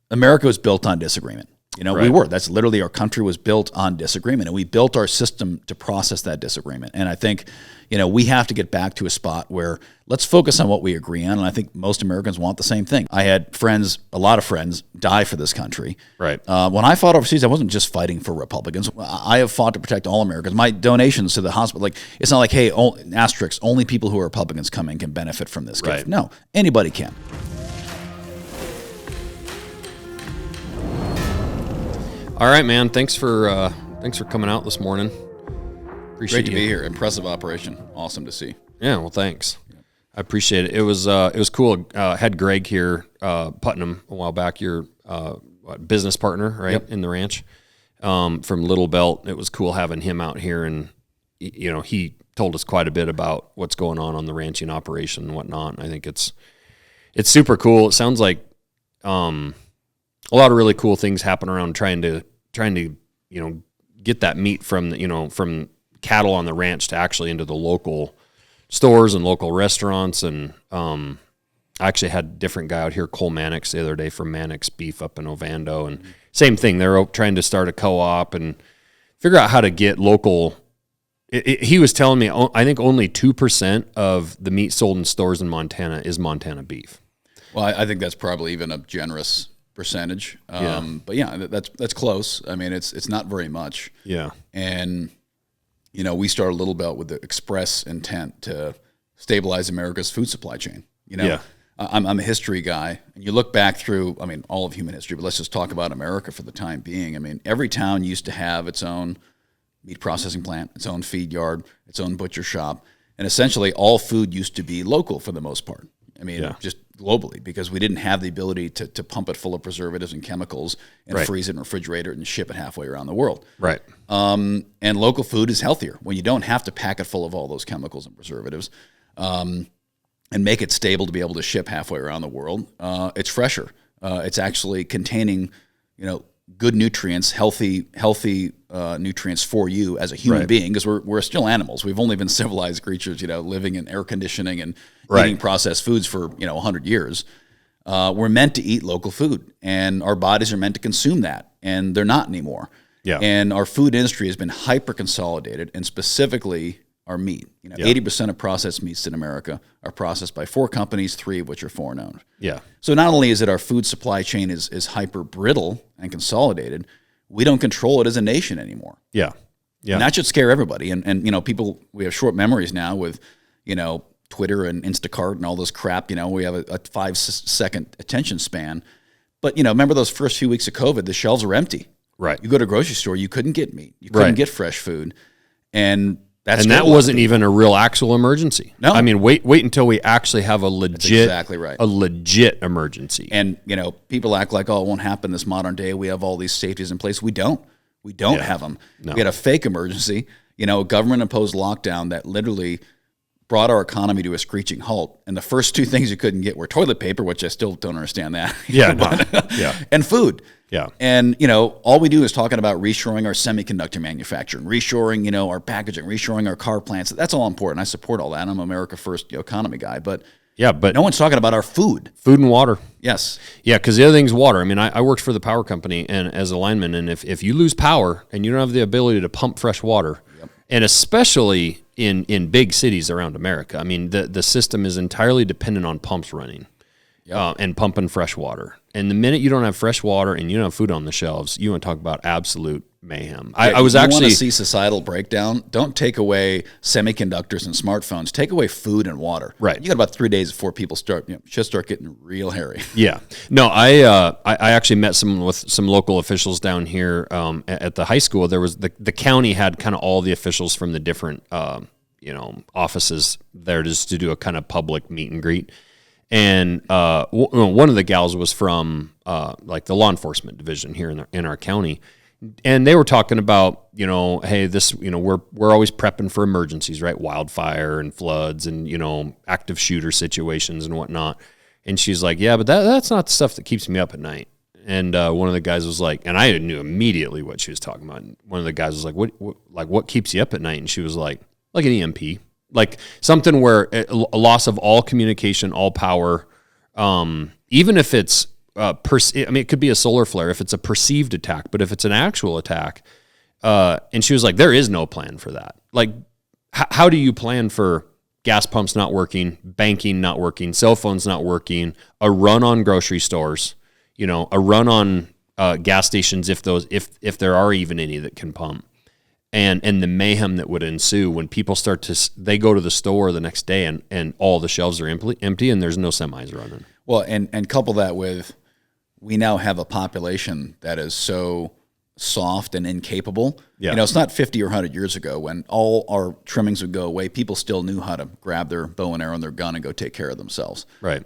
America was built on disagreement. Right. We were. That's literally our country was built on disagreement, and we built our system to process that disagreement. And I think, we have to get back to a spot where let's focus on what we agree on. And I think most Americans want the same thing. I had a lot of friends, die for this country. Right. When I fought overseas, I wasn't just fighting for Republicans. I have fought to protect all Americans. My donations to the hospital, it's not like, hey, asterisk, only people who are Republicans come in can benefit from this gift. Right. No, anybody can. All right, man. Thanks for coming out this morning. Appreciate Great to be here. Impressive operation. Awesome to see. Yeah. Well, thanks. I appreciate it. It was cool. Had Greg here, Putnam, a while back. Your business partner, right, Yep. in the ranch, from Little Belt. It was cool having him out here, and he told us quite a bit about what's going on the ranching operation and whatnot. And I think it's super cool. It sounds like a lot of really cool things happen around trying to get that meat from cattle on the ranch to actually into the local stores and local restaurants. And I actually had a different guy out here, Cole Mannix, the other day from Mannix Beef up in Ovando, and same thing. They're trying to start a co-op and figure out how to get local. He was telling me, I think only 2% of the meat sold in stores in Montana is Montana beef. Well, I think that's probably even a generous percentage. But yeah, that's close. I mean, it's not very much. Yeah. And, we started Little Belt with the express intent to stabilize America's food supply chain. Yeah. I'm a history guy, and you look back through, all of human history, but let's just talk about America for the time being. Every town used to have its own meat processing plant, its own feed yard, its own butcher shop, and essentially all food used to be local for the most part. Just globally, because we didn't have the ability to pump it full of preservatives and chemicals and Right. freeze it and refrigerate it and ship it halfway around the world. Right. And local food is healthier when you don't have to pack it full of all those chemicals and preservatives, and make it stable to be able to ship halfway around the world. It's fresher. It's actually containing, good nutrients, healthy nutrients for you as a human Right. being, because we're still animals. We've only been civilized creatures, living in air conditioning and Right. eating processed foods for 100 years. We're meant to eat local food, and our bodies are meant to consume that, and they're not anymore. Yeah. And our food industry has been hyper consolidated, and specifically our meat. 80% of processed meats in America are processed by 4 companies, 3 of which are foreign owned. Yeah. So not only is it our food supply chain is hyper brittle and consolidated, we don't control it as a nation anymore. Yeah. Yeah. And that should scare everybody. And people, we have short memories now with, Twitter and Instacart and all this crap. We have a 5-second attention span. But, remember those first few weeks of COVID, the shelves were empty. Right. You go to a grocery store, you couldn't get meat. You couldn't Right. get fresh food. And that wasn't even a real actual emergency. No. Wait until we actually have a legit, exactly right. a legit emergency. And, people act like, it won't happen this modern day. We have all these safeties in place. We don't have them. No. We had a fake emergency, a government imposed lockdown that literally brought our economy to a screeching halt. And the first 2 things you couldn't get were toilet paper, which I still don't understand that. Yeah. Yeah. And food. Yeah. And, all we do is talking about reshoring our semiconductor manufacturing, reshoring, our packaging, reshoring our car plants. That's all important. I support all that. I'm an America First economy guy. But no one's talking about our food. Food and water. Yes. Yeah, because the other thing's water. I worked for the power company and as a lineman, and if you lose power and you don't have the ability to pump fresh water, and especially in big cities around America, the system is entirely dependent on pumps running. And pumping fresh water. And the minute you don't have fresh water and you don't have food on the shelves, you want to talk about absolute mayhem. I was actually... You want to see societal breakdown? Don't take away semiconductors and smartphones. Take away food and water. Right. You got about 3 days before people start getting real hairy. Yeah. No, I actually met some local officials down here at the high school. There was the county had kind of all the officials from the different offices there just to do a kind of public meet and greet. And one of the gals was from like the law enforcement division here in our county, and they were talking about hey, this we're always prepping for emergencies, right? Wildfire and floods and active shooter situations and whatnot. And she's like, yeah, but that's not the stuff that keeps me up at night. And one of the guys was like, and I knew immediately what she was talking about. And one of the guys was like, what keeps you up at night? And she was like an EMP. Like something where a loss of all communication, all power, even if it's it could be a solar flare if it's a perceived attack, but if it's an actual attack, and she was like, there is no plan for that. Like, how do you plan for gas pumps not working, banking not working, cell phones not working, a run on grocery stores, a run on gas stations if there are even any that can pump, and the mayhem that would ensue when people they go to the store the next day and all the shelves are empty and there's no semis running. Well, and couple that with, we now have a population that is so soft and incapable. Yeah. It's not 50 or 100 years ago when all our trimmings would go away. People still knew how to grab their bow and arrow and their gun and go take care of themselves. Right.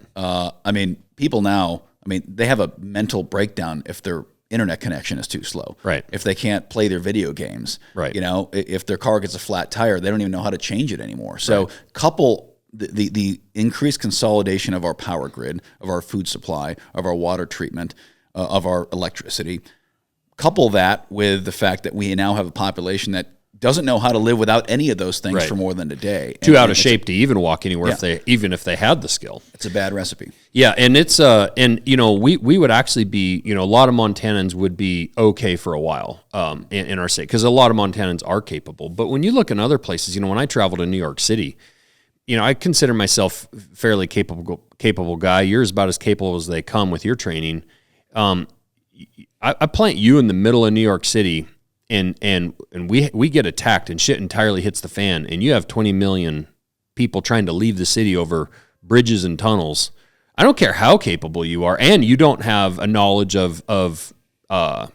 People now, they have a mental breakdown if their internet connection is too slow. Right. If they can't play their video games. Right. If their car gets a flat tire, they don't even know how to change it anymore. So couple the increased consolidation of our power grid, of our food supply, of our water treatment, of our electricity. Couple that with the fact that we now have a population that doesn't know how to live without any of those things for more than a day. Too out of shape to even walk anywhere even if they had the skill. It's a bad recipe. Yeah, and it's we would actually be, a lot of Montanans would be okay for a while in our state, because a lot of Montanans are capable. But when you look in other places, when I travel to New York City, I consider myself fairly capable guy. You're about as capable as they come with your training. I plant you in the middle of New York City, and we get attacked and shit entirely hits the fan, and you have 20 million people trying to leave the city over bridges and tunnels. I don't care how capable you are, and you don't have a knowledge of the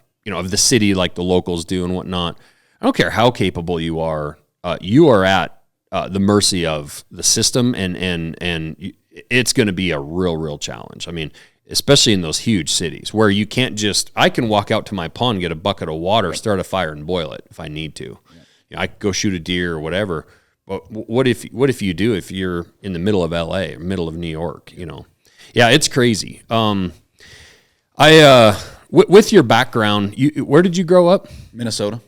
city like the locals do and whatnot. I don't care how capable you are. You are at the mercy of the system, and it's going to be a real challenge. Especially in those huge cities where you can't I can walk out to my pond, get a bucket of water, start a fire and boil it if I need to. I could go shoot a deer or whatever. But what if you do if you're in the middle of LA or middle of New York, Yeah, it's crazy. With your background, where did you grow up? Minnesota.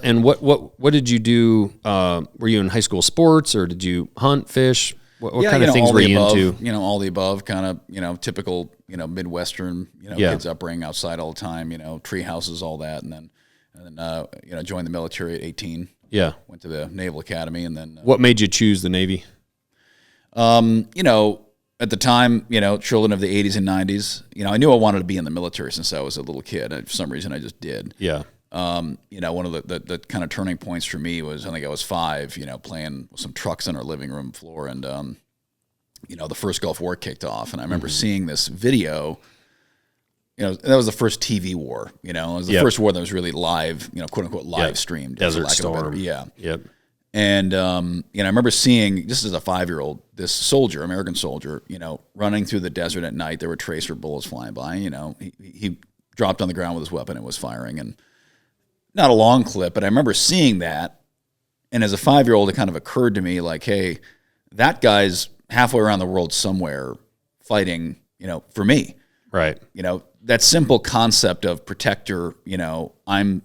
And what did you do? Were you in high school sports, or did you hunt, fish? What kind of things were you into? All the above, kind of, typical, Midwestern, kids upbringing outside all the time, tree houses, all that. And then, joined the military at 18. Yeah. Went to the Naval Academy. And then. What made you choose the Navy? At the time, children of the 80s and 90s, I knew I wanted to be in the military since I was a little kid. And for some reason, I just did. Yeah. One of the kind of turning points for me was, I think I was 5, playing with some trucks on our living room floor, and the first Gulf War kicked off, and I remember seeing this video. That was the first TV war. It was the first war that was really live, quote unquote live streamed. Desert Storm. Yep. And I remember seeing, just as a 5-year-old, this soldier, American soldier, running through the desert at night. There were tracer bullets flying by. He dropped on the ground with his weapon and was firing, and not a long clip, but I remember seeing that, and as a 5-year-old, it kind of occurred to me, like, hey, that guy's halfway around the world somewhere fighting, for me. Right. That simple concept of protector, I'm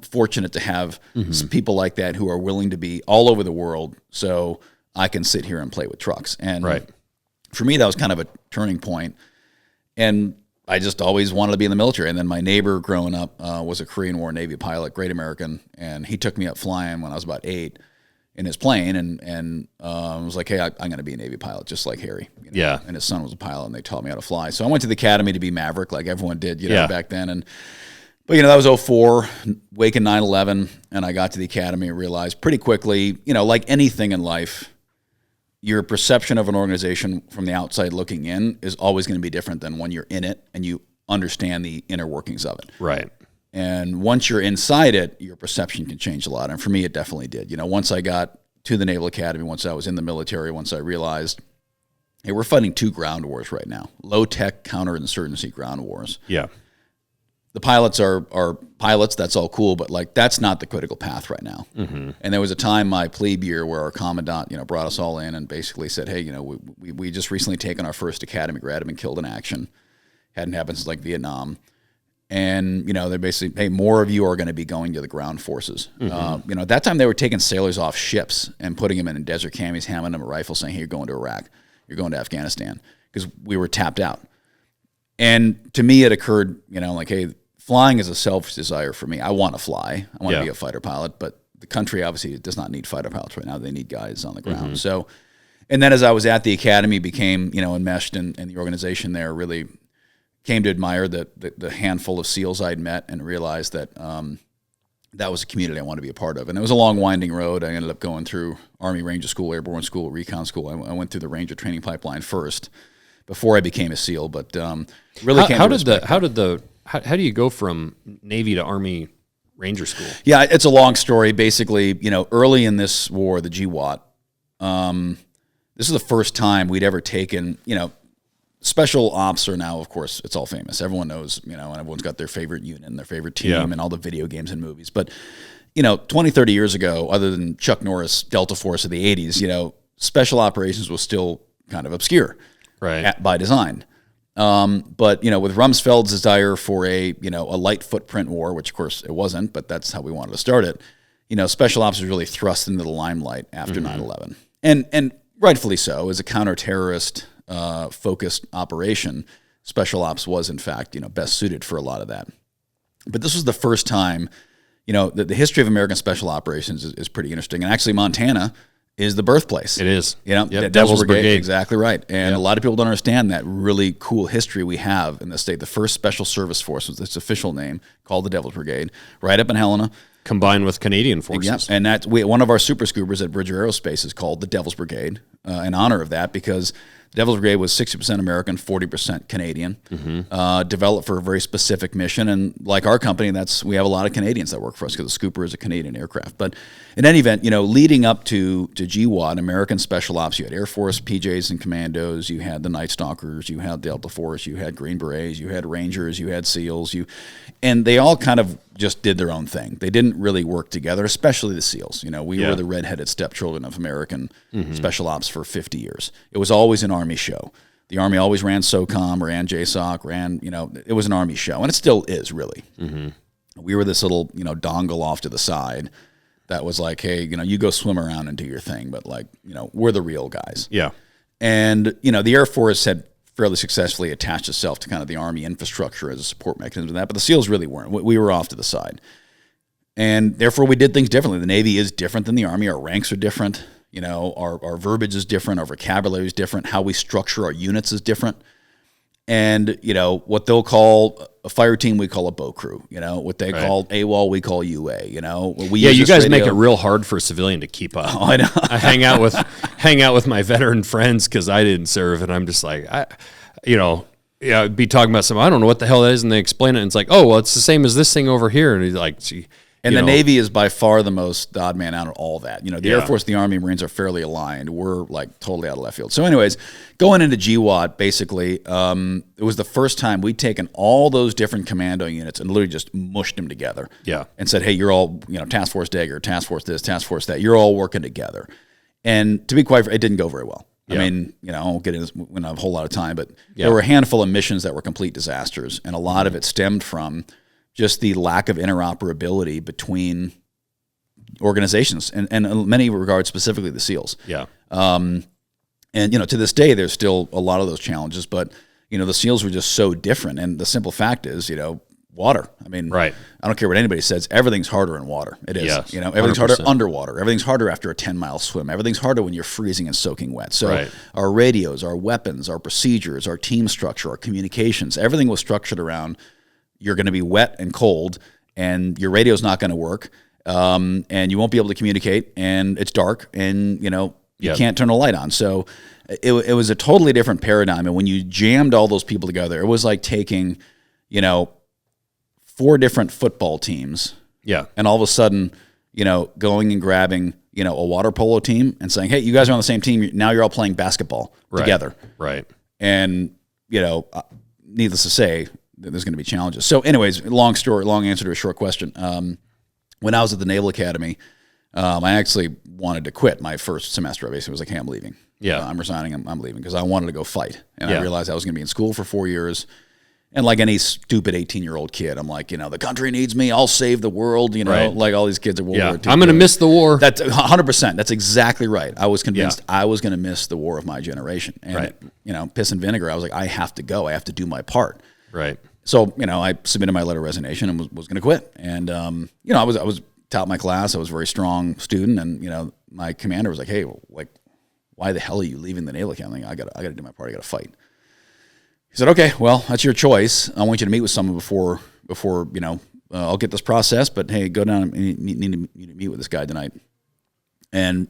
fortunate to have some people like that who are willing to be all over the world so I can sit here and play with trucks. And for me, that was kind of a turning point. And I just always wanted to be in the military. And then my neighbor growing up was a Korean War Navy pilot, great American, and he took me up flying when I was about 8 in his plane, and was like, hey, I'm going to be a Navy pilot, just like Harry. Yeah. And his son was a pilot, and they taught me how to fly. So I went to the academy to be Maverick, like everyone did, back then. But that was 2004, wake in 9/11, and I got to the academy and realized pretty quickly, like anything in life, your perception of an organization from the outside looking in is always going to be different than when you're in it and you understand the inner workings of it. Right. And once you're inside it, your perception can change a lot. And for me, it definitely did. Once I got to the Naval Academy, once I was in the military, once I realized, hey, we're fighting 2 ground wars right now. Low-tech counterinsurgency ground wars. Yeah. The pilots are pilots, that's all cool, but that's not the critical path right now. Mm-hmm. And there was a time, my plebe year, where our commandant, brought us all in and basically said, hey, we just recently taken our first academy grad, have been killed in action. Hadn't happened since Vietnam. And, they're basically, hey, more of you are going to be going to the ground forces. Mm-hmm. At that time they were taking sailors off ships and putting them in desert camis, handing them a rifle saying, hey, you're going to Iraq, you're going to Afghanistan, because we were tapped out. And to me, it occurred, like, hey, flying is a selfish desire for me. I want to fly. I want to be a fighter pilot, but the country obviously does not need fighter pilots right now. They need guys on the ground. So, and then as I was at the academy, became, enmeshed in the organization there, really came to admire the handful of SEALs I'd met and realized that that was a community I wanted to be a part of. And it was a long, winding road. I ended up going through Army Ranger School, Airborne School, Recon School. I went through the Ranger training pipeline first before I became a SEAL. But really, how do you go from Navy to Army Ranger School? Yeah, it's a long story. Basically, early in this war, the GWAT, this is the first time we'd ever taken, special ops are now, of course, it's all famous. Everyone knows, and everyone's got their favorite unit and their favorite team and all the video games and movies. But, 20, 30 years ago, other than Chuck Norris, Delta Force of the 80s, special operations was still kind of obscure by design. But, with Rumsfeld's desire for a light footprint war, which of course it wasn't, but that's how we wanted to start it, special ops was really thrust into the limelight after 9/11. And rightfully so, as a counter-terrorist focused operation, special ops was in fact, best suited for a lot of that. But this was the first time, the history of American special operations is pretty interesting. And actually Montana is the birthplace. It is. Devil's Brigade. Exactly right. And a lot of people don't understand that really cool history we have in the state. The first Special Service Force was its official name, called the Devil's Brigade, right up in Helena. Combined with Canadian forces. Yep. And that's one of our super scoopers at Bridger Aerospace is called the Devil's Brigade in honor of that, because the Devil's Brigade was 60% American, 40% Canadian, developed for a very specific mission. And like our company, we have a lot of Canadians that work for us because the Scooper is a Canadian aircraft. But in any event, leading up to GWAT, American Special Ops, you had Air Force, PJs and Commandos, you had the Night Stalkers, you had Delta Force, you had Green Berets, you had Rangers, you had SEALs, and they all kind of just did their own thing. They didn't really work together, especially the SEALs. We were the redheaded stepchildren of American Special Ops for 50 years. It was always an Army show. The Army always ran SOCOM, ran JSOC, it was an Army show, and it still is, really. We were this little, dongle off to the side that was like, hey, you go swim around and do your thing, but we're the real guys. Yeah. And, the Air Force had fairly successfully attached itself to kind of the Army infrastructure as a support mechanism of that, but the SEALs really weren't. We were off to the side. And therefore we did things differently. The Navy is different than the Army. Our ranks are different. Our verbiage is different. Our vocabulary is different. How we structure our units is different. And, what they'll call a fire team, we call a bow crew. What they call AWOL, we call UA. You guys make it real hard for a civilian to keep up. Oh, I know. I hang out with my veteran friends because I didn't serve, and I'm just like, I'd be talking about something, I don't know what the hell that is, and they explain it, and it's like, oh, well, it's the same as this thing over here, and he's like, gee. And the Navy is by far the odd man out of all that. The Air Force, the Army, Marines are fairly aligned. We're like totally out of left field. So anyways, going into GWAT, basically, it was the first time we'd taken all those different commando units and literally just mushed them together. Yeah. And said, hey, you're all, Task Force Dagger, Task Force this, Task Force that. You're all working together. And to be quite frank, it didn't go very well. I mean, I won't get into this when I have a whole lot of time, but there were a handful of missions that were complete disasters. And a lot of it stemmed from just the lack of interoperability between organizations, and in many regards, specifically the SEALs. Yeah. And, to this day, there's still a lot of those challenges, but, the SEALs were just so different. And the simple fact is, water. I mean, I don't care what anybody says. Everything's harder in water. It is. Yes, everything's harder underwater. Everything's harder after a 10-mile swim. Everything's harder when you're freezing and soaking wet. So our radios, our weapons, our procedures, our team structure, our communications, everything was structured around you're going to be wet and cold, and your radio's not going to work, and you won't be able to communicate, and it's dark, and you can't turn a light on. So it was a totally different paradigm. And when you jammed all those people together, it was like taking 4 different football teams, and all of a sudden going and grabbing a water polo team and saying, hey, you guys are on the same team. Now you're all playing basketball together. Right. And needless to say, there's going to be challenges. So anyways, long answer to a short question. When I was at the Naval Academy, I actually wanted to quit my first semester. I basically was like, hey, I'm leaving. I'm resigning. I'm leaving because I wanted to go fight. And I realized I was going to be in school for 4 years. And like any stupid 18-year-old kid, I'm like, the country needs me. I'll save the world. Like all these kids at World War II. I'm going to miss the war. That's 100%. That's exactly right. I was convinced I was going to miss the war of my generation. And, piss and vinegar, I was like, I have to go. I have to do my part. Right. So, I submitted my letter of resignation and was going to quit. And, I was top of my class. I was a very strong student. And, my commander was like, hey, why the hell are you leaving the Naval Academy? I got to do my part. I got to fight. He said, okay, well, that's your choice. I want you to meet with someone before I'll get this process, but hey, go down and need to meet with this guy tonight. And,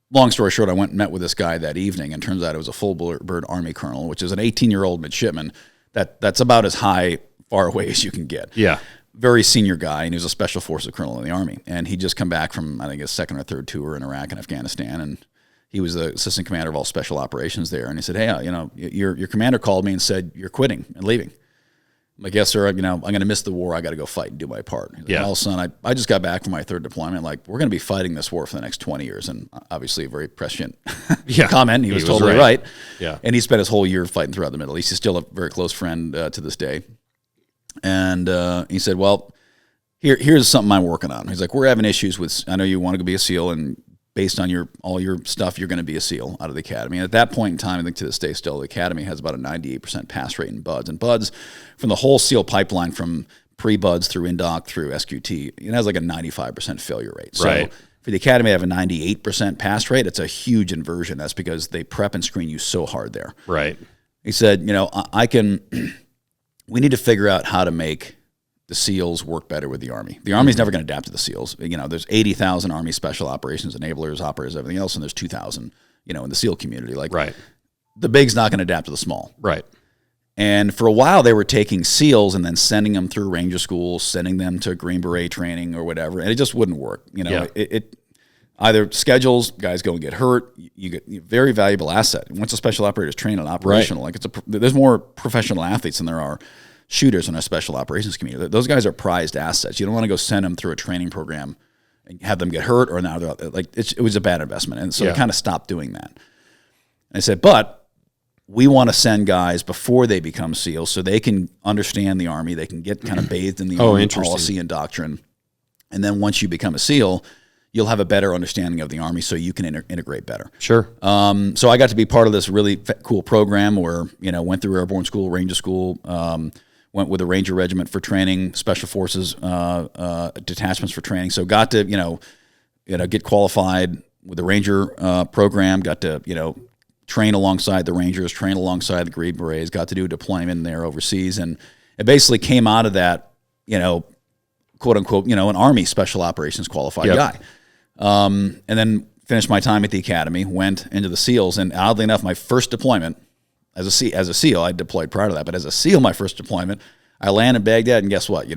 long story short, I went and met with this guy that evening, and turns out it was a full-bird Army colonel, which is an 18-year-old midshipman. That's about as far away as you can get. Yeah. Very senior guy, and he was a special forces colonel in the Army. And he'd just come back from, I think, his second or third tour in Iraq and Afghanistan, and he was the assistant commander of all special operations there. And he said, hey, your commander called me and said, you're quitting and leaving. I'm like, yes, sir. I'm going to miss the war. I got to go fight and do my part. He's like, well, son, I just got back from my third deployment. Like, we're going to be fighting this war for the next 20 years. And obviously a very prescient comment. He was totally right. Yeah. And he spent his whole year fighting throughout the Middle East. He's still a very close friend to this day. And he said, well, here's something I'm working on. He's like, we're having issues with, I know you want to be a SEAL, and based on all your stuff, you're going to be a SEAL out of the academy. And at that point in time, I think to this day still, the academy has about a 98% pass rate in BUDS. And BUDS, from the whole SEAL pipeline, from pre-BUDS through INDOC through SQT, it has like a 95% failure rate. So for the academy to have a 98% pass rate, it's a huge inversion. That's because they prep and screen you so hard there. Right. He said, we need to figure out how to make the SEALs work better with the Army. The Army's never going to adapt to the SEALs. There's 80,000 Army special operations enablers, operators, everything else, and there's 2,000, in the SEAL community. The big's not going to adapt to the small. Right. And for a while, they were taking SEALs and then sending them through Ranger School, sending them to Green Beret training or whatever, and it just wouldn't work. It either schedules, guys go and get hurt. You get a very valuable asset. Once a special operator is trained on operational, there's more professional athletes than there are shooters in our special operations community. Those guys are prized assets. You don't want to go send them through a training program and have them get hurt, or now they're it was a bad investment. And so they kind of stopped doing that. And I said, but we want to send guys before they become SEALs so they can understand the Army. They can get kind of bathed in the Army policy and doctrine. And then once you become a SEAL, you'll have a better understanding of the Army so you can integrate better. Sure. So I got to be part of this really cool program where, went through Airborne School, Ranger School, went with a Ranger Regiment for training, Special Forces detachments for training. So got to, get qualified with the Ranger program, got to, train alongside the Rangers, train alongside the Green Berets, got to do a deployment there overseas. And it basically came out of that, quote unquote, an Army Special Operations qualified guy. And then finished my time at the academy, went into the SEALs, and oddly enough, my first deployment as a SEAL, I deployed prior to that, but as a SEAL, my first deployment, I land in Baghdad, and guess what?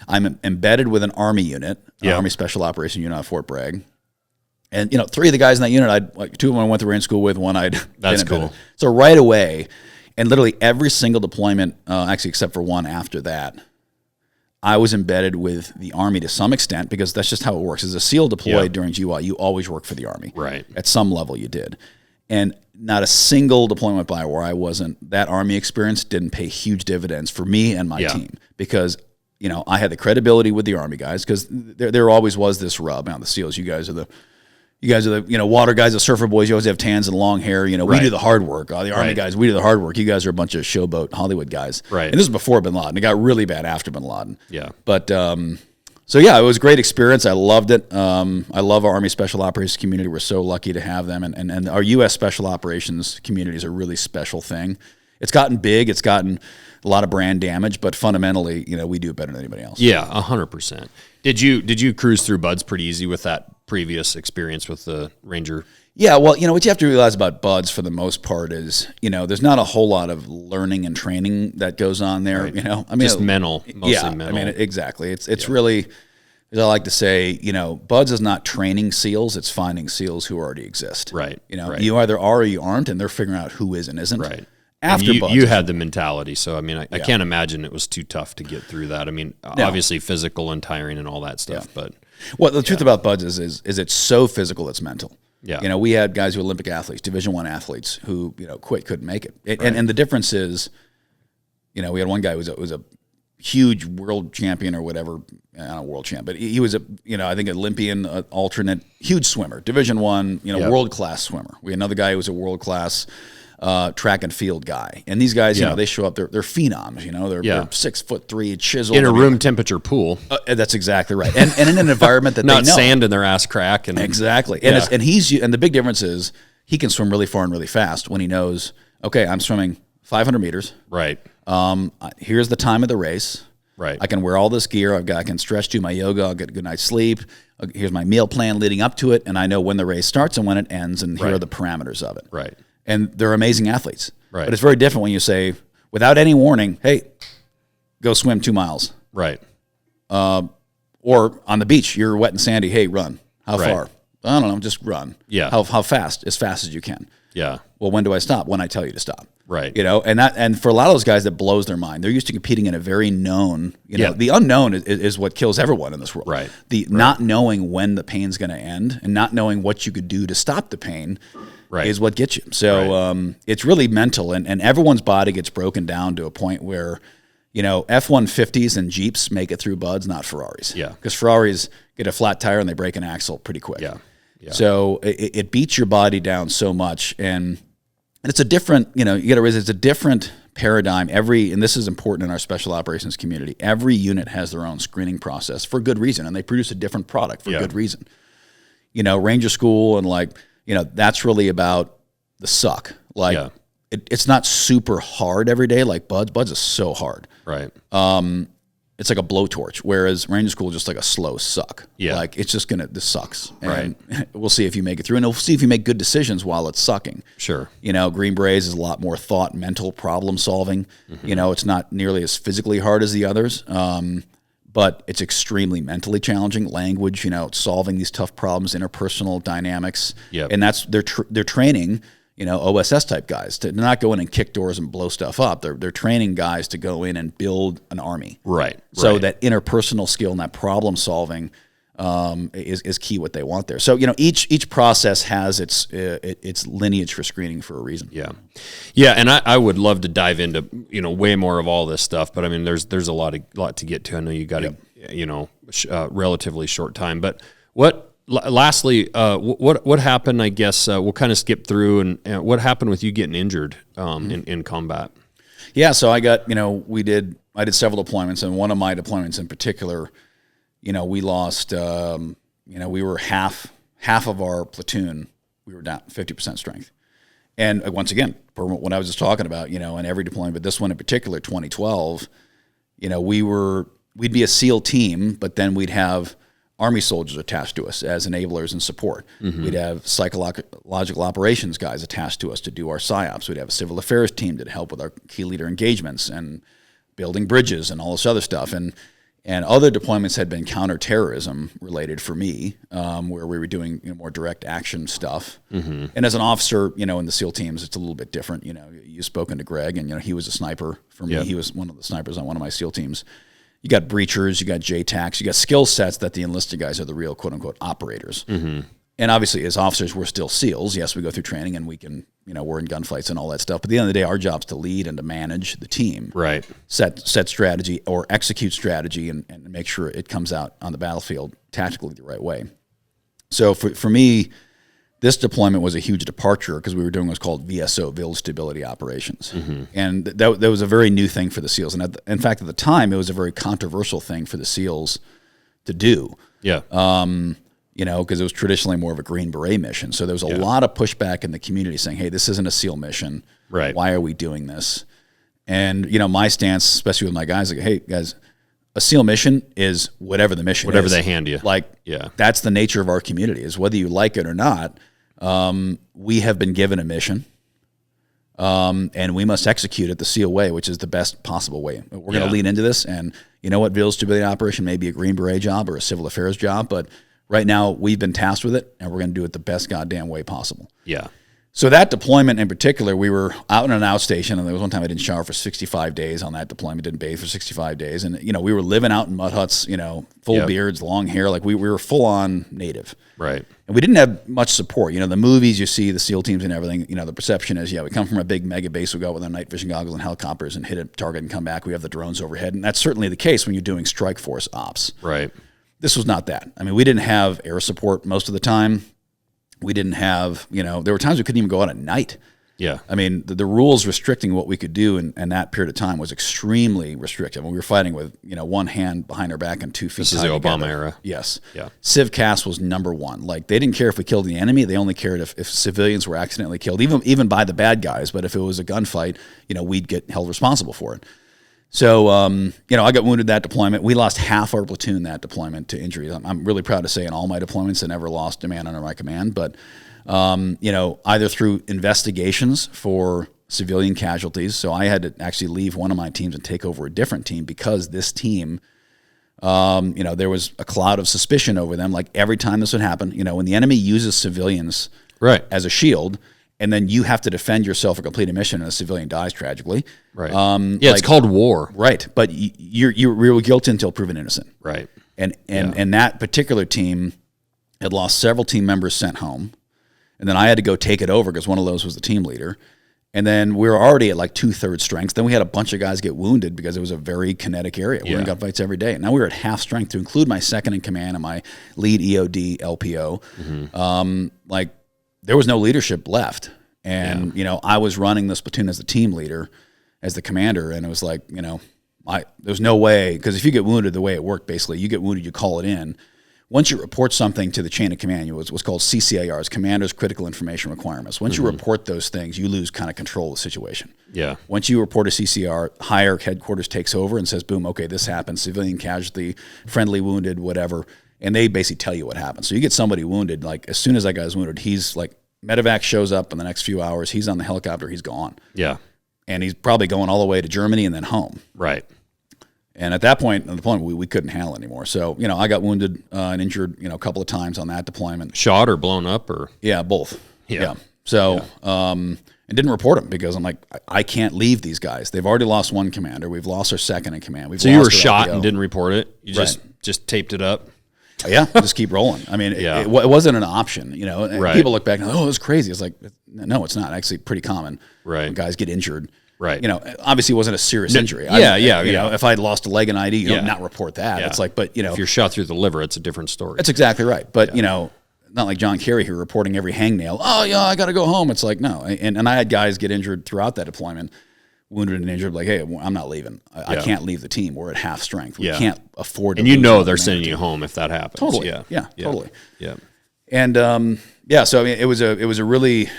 I'm embedded with an Army unit, an Army Special Operation unit at Fort Bragg. And, 3 of the guys in that unit, 2 of them I went to Ranger School with, one I'd That's been cool. So right away, and literally every single deployment, actually except for one after that, I was embedded with the Army to some extent, because that's just how it works. As a SEAL deployed during GY, you always work for the Army. Right. At some level you did. And not a single deployment by where I wasn't, that Army experience didn't pay huge dividends for me and my team, because, I had the credibility with the Army guys, because there always was this rub. Now the SEALs, you guys are the water guys, the surfer boys. You always have tans and long hair. We do the hard work. The Army guys, we do the hard work. You guys are a bunch of showboat Hollywood guys. Right. And this is before Bin Laden. It got really bad after Bin Laden. Yeah. But so yeah, it was a great experience. I loved it. I love our Army Special Operations community. We're so lucky to have them, and our U.S. Special Operations community is a really special thing. It's gotten big. It's gotten a lot of brand damage, but fundamentally, we do it better than anybody else. Yeah, 100%. Did you cruise through BUDS pretty easy with that previous experience with the Ranger? Yeah, well, what you have to realize about BUDS for the most part is, there's not a whole lot of learning and training that goes on there. Right. Just mental, mostly mental. Exactly. It's really, as I like to say, BUDS is not training SEALs; it's finding SEALs who already exist. Right. You either are or you aren't, and they're figuring out who is and isn't. Right. After BUDS, you had the mentality, so I can't imagine it was too tough to get through that. Obviously physical and tiring and all that stuff, but the truth about BUDS is it's so physical, it's mental. Yeah. We had guys who were Olympic athletes, Division I athletes who, quit, couldn't make it. And the difference is You know, we had one guy who was a huge world champion or whatever, not world champ, but he was a, you know, I think Olympian, alternate, huge swimmer, Division I, you know, world-class swimmer. We had another guy who was a world-class track and field guy. And these guys, you know, they show up, they're phenoms, you know, they're 6'3", chiseled. In a room temperature pool. That's exactly right. And in an environment that not they know. sand in their ass crack. And exactly. And, and the big difference is he can swim really far and really fast when he knows, okay, I'm swimming 500 meters. Right. Here's the time of the race. Right. I can wear all this gear. I can stretch, do my yoga. I'll get a good night's sleep. Here's my meal plan leading up to it. And I know when the race starts and when it ends. And here are the parameters of it. Right. And they're amazing athletes. Right. But it's very different when you say, without any warning, hey, go swim 2 miles. Right. Or on the beach, you're wet and sandy. Hey, run. How far? I don't know. Just run. Yeah. How fast? As fast as you can. Yeah. Well, when do I stop? When I tell you to stop. Right. You know, and for a lot of those guys, that blows their mind. They're used to competing in a very known, you know, the unknown is what kills everyone in this world. Right. Not knowing when the pain's going to end and not knowing what you could do to stop the pain is what gets you. So it's really mental, and everyone's body gets broken down to a point where, you know, F-150s and Jeeps make it through buds, not Ferraris. Yeah. Because Ferraris get a flat tire and they break an axle pretty quick. Yeah. Yeah. So it beats your body down so much, and it's a different, you know, you got to realize it's a different paradigm. And this is important in our special operations community, every unit has their own screening process for good reason, and they produce a different product for good reason. You know, Ranger School and like, you know, that's really about the suck. Like it's not super hard every day like Buds. Buds is so hard. Right. It's like a blowtorch, whereas Ranger School is just like a slow suck. Yeah. Like it's just this sucks. And we'll see if you make it through, and we'll see if you make good decisions while it's sucking. Sure. You know, Green Berets is a lot more thought, mental problem solving. You know, it's not nearly as physically hard as the others, but it's extremely mentally challenging. Language, you know, solving these tough problems, interpersonal dynamics. Yep. And that's they're training, you know, OSS type guys to not go in and kick doors and blow stuff up. They're training guys to go in and build an army. Right. So that interpersonal skill and that problem solving is key. What they want there. So you know, each process has its lineage for screening for a reason. Yeah, yeah, and I would love to dive into, you know, way more of all this stuff, but I mean, there's a lot to get to. I know you got you know, relatively short time, but lastly, what happened? I guess we'll kind of skip through and what happened with you getting injured in combat. Yeah, so I got, you know, I did several deployments, and one of my deployments in particular, you know, we lost, you know, we were half of our platoon, we were down 50% strength. And once again, what I was just talking about, you know, in every deployment, but this one in particular, 2012, you know, we'd be a SEAL team, but then we'd have Army soldiers attached to us as enablers and support. We'd have psychological operations guys attached to us to do our PSYOPs. We'd have a civil affairs team to help with our key leader engagements and building bridges and all this other stuff. And other deployments had been counterterrorism related for me, where we were doing, you know, more direct action stuff. And as an officer, you know, in the SEAL teams, it's a little bit different. You know, you've spoken to Greg, and you know, he was a sniper for me. He was one of the snipers on one of my SEAL teams. You got breachers, you got JTACs, you got skill sets that the enlisted guys are the real quote unquote operators. And obviously, as officers, we're still SEALs. Yes, we go through training and we can, you know, we're in gunfights and all that stuff. But at the end of the day, our job's to lead and to manage the team. Right. Set strategy or execute strategy and make sure it comes out on the battlefield tactically the right way. So for me, this deployment was a huge departure because we were doing what's called VSO, Village Stability Operations. And that was a very new thing for the SEALs. And in fact, at the time, it was a very controversial thing for the SEALs to do. Yeah. You know, because it was traditionally more of a Green Beret mission. So there was a lot of pushback in the community saying, hey, this isn't a SEAL mission. Right. Why are we doing this? And, you know, my stance, especially with my guys, like, hey, guys, a SEAL mission is whatever the mission is. Whatever they hand you. Like, that's the nature of our community, is whether you like it or not, we have been given a mission, and we must execute it the SEAL way, which is the best possible way. We're going to lean into this, and you know what, Village Stability Operation may be a Green Beret job or a civil affairs job, but right now we've been tasked with it, and we're going to do it the best goddamn way possible. Yeah. So that deployment in particular, we were out in an outstation, and there was one time I didn't shower for 65 days on that deployment, didn't bathe for 65 days. And, we were living out in mud huts, full beards, long hair, like we were full on native. Right. And we didn't have much support. The movies you see, the SEAL teams and everything, the perception is, we come from a big mega base, we go out with our night vision goggles and helicopters and hit a target and come back. We have the drones overhead. And that's certainly the case when you're doing strike force ops. Right. This was not that. I mean, we didn't have air support most of the time. We didn't have, there were times we couldn't even go out at night. Yeah. I mean, the rules restricting what we could do in that period of time was extremely restrictive. When we were fighting with, one hand behind our back and 2 feet. This is the Obama era. Yes. Yeah. CivCAS was number one. Like, they didn't care if we killed the enemy. They only cared if civilians were accidentally killed, even by the bad guys. But if it was a gunfight, we'd get held responsible for it. So, I got wounded that deployment. We lost half our platoon that deployment to injuries. I'm really proud to say in all my deployments, I never lost a man under my command. But, either through investigations for civilian casualties. So I had to actually leave one of my teams and take over a different team because this team, there was a cloud of suspicion over them. Like every time this would happen, when the enemy uses civilians as a shield, and then you have to defend yourself or complete a mission, and a civilian dies tragically. Right. It's called war. Right. But you're guilty until proven innocent. Right. And that particular team had lost several team members sent home, and then I had to go take it over because one of those was the team leader. And then we were already at like 2/3 strength. Then we had a bunch of guys get wounded because it was a very kinetic area. We were in gunfights every day. And now we were at half strength to include my second in command and my lead EOD LPO. Mm-hmm. There was no leadership left. And, I was running this platoon as the team leader, as the commander. And it was like, there's no way, because if you get wounded, the way it worked, basically, you get wounded, you call it in. Once you report something to the chain of command, what's called CCIRs, Commander's Critical Information Requirements. Once you report those things, you lose kind of control of the situation. Yeah. Once you report a CCR, higher headquarters takes over and says, boom, okay, this happened, civilian casualty, friendly wounded, whatever. And they basically tell you what happened. So you get somebody wounded, like as soon as that guy's wounded, he's like, medevac shows up in the next few hours, he's on the helicopter, he's gone. Yeah. And he's probably going all the way to Germany and then home. Right. And at that point, we couldn't handle anymore. So, I got wounded and injured, a couple of times on that deployment. Shot or blown up or? Yeah, both. Yeah. So, and didn't report them because I'm like, I can't leave these guys. They've already lost one commander. We've lost our second in command. So you were shot and didn't report it? You just taped it up? Yeah, just keep rolling. I mean, it wasn't an option, Right. People look back and, it's crazy. It's like, no, it's not. Actually pretty common. Right. When guys get injured. Right. Obviously it wasn't a serious injury. If I'd lost a leg in ID, not report that. Yeah. It's like, but, if you're shot through the liver, it's a different story. That's exactly right. But, not like John Kerry here reporting every hangnail. Oh, yeah, I got to go home. It's like, no. And I had guys get injured throughout that deployment, wounded and injured, like, hey, I'm not leaving. I can't leave the team. We're at half strength. We can't afford to and they're sending you home if that happens. Totally. Yeah, totally. Yeah. And, so, I mean, it was a really,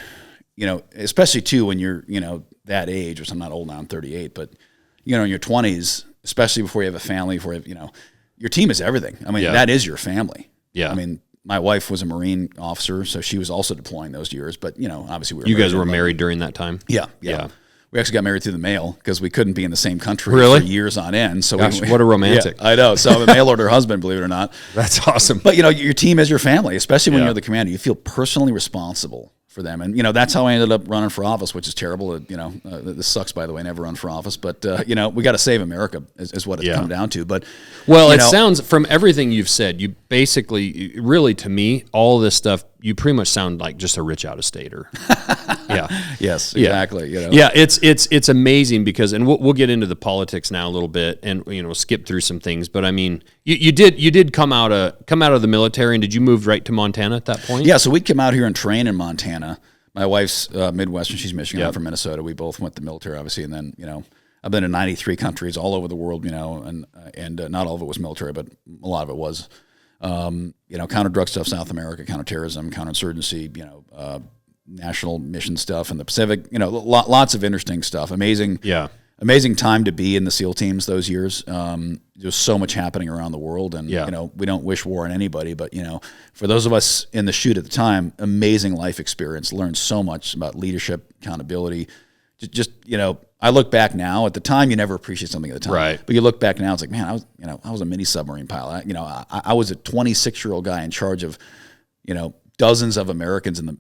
especially too when you're, that age, which I'm not old now, I'm 38, but, in your 20s, especially before you have a family, before you have, your team is everything. I mean, that is your family. Yeah. I mean, my wife was a Marine officer, so she was also deploying those years, but, obviously you guys were married during that time? Yeah. We actually got married through the mail because we couldn't be in the same country for years on end. So gosh, what a romantic. Yeah, I know. So I'm a mail order husband, believe it or not. That's awesome. But, your team is your family, especially when you're the commander. You feel personally responsible for them. And, that's how I ended up running for office, which is terrible. This sucks, by the way, never run for office. But, we got to save America is what it's come down to. But, it sounds, from everything you've said, you basically, really to me, all this stuff, you pretty much sound like just a rich out-of-stater. Yeah. Yes, exactly. Yeah, it's amazing because, and we'll get into the politics now a little bit, and skip through some things. But I mean, you did come out of the military, and did you move right to Montana at that point? Yeah, so we'd come out here and train in Montana. My wife's Midwestern; she's Michigan. I'm from Minnesota. We both went to the military, obviously, and then I've been in 93 countries all over the world, and not all of it was military, but a lot of it was. Counter drug stuff, South America, counterterrorism, counterinsurgency, national mission stuff in the Pacific, lots of interesting stuff. Amazing time to be in the SEAL teams those years. There's so much happening around the world, and we don't wish war on anybody, but for those of us in the chute at the time, amazing life experience. Learned so much about leadership, accountability. Just I look back now. At the time, you never appreciate something at the time. Right. But you look back now, it's like, man, I was a mini submarine pilot. I was a 26-year-old guy in charge of, dozens of Americans in the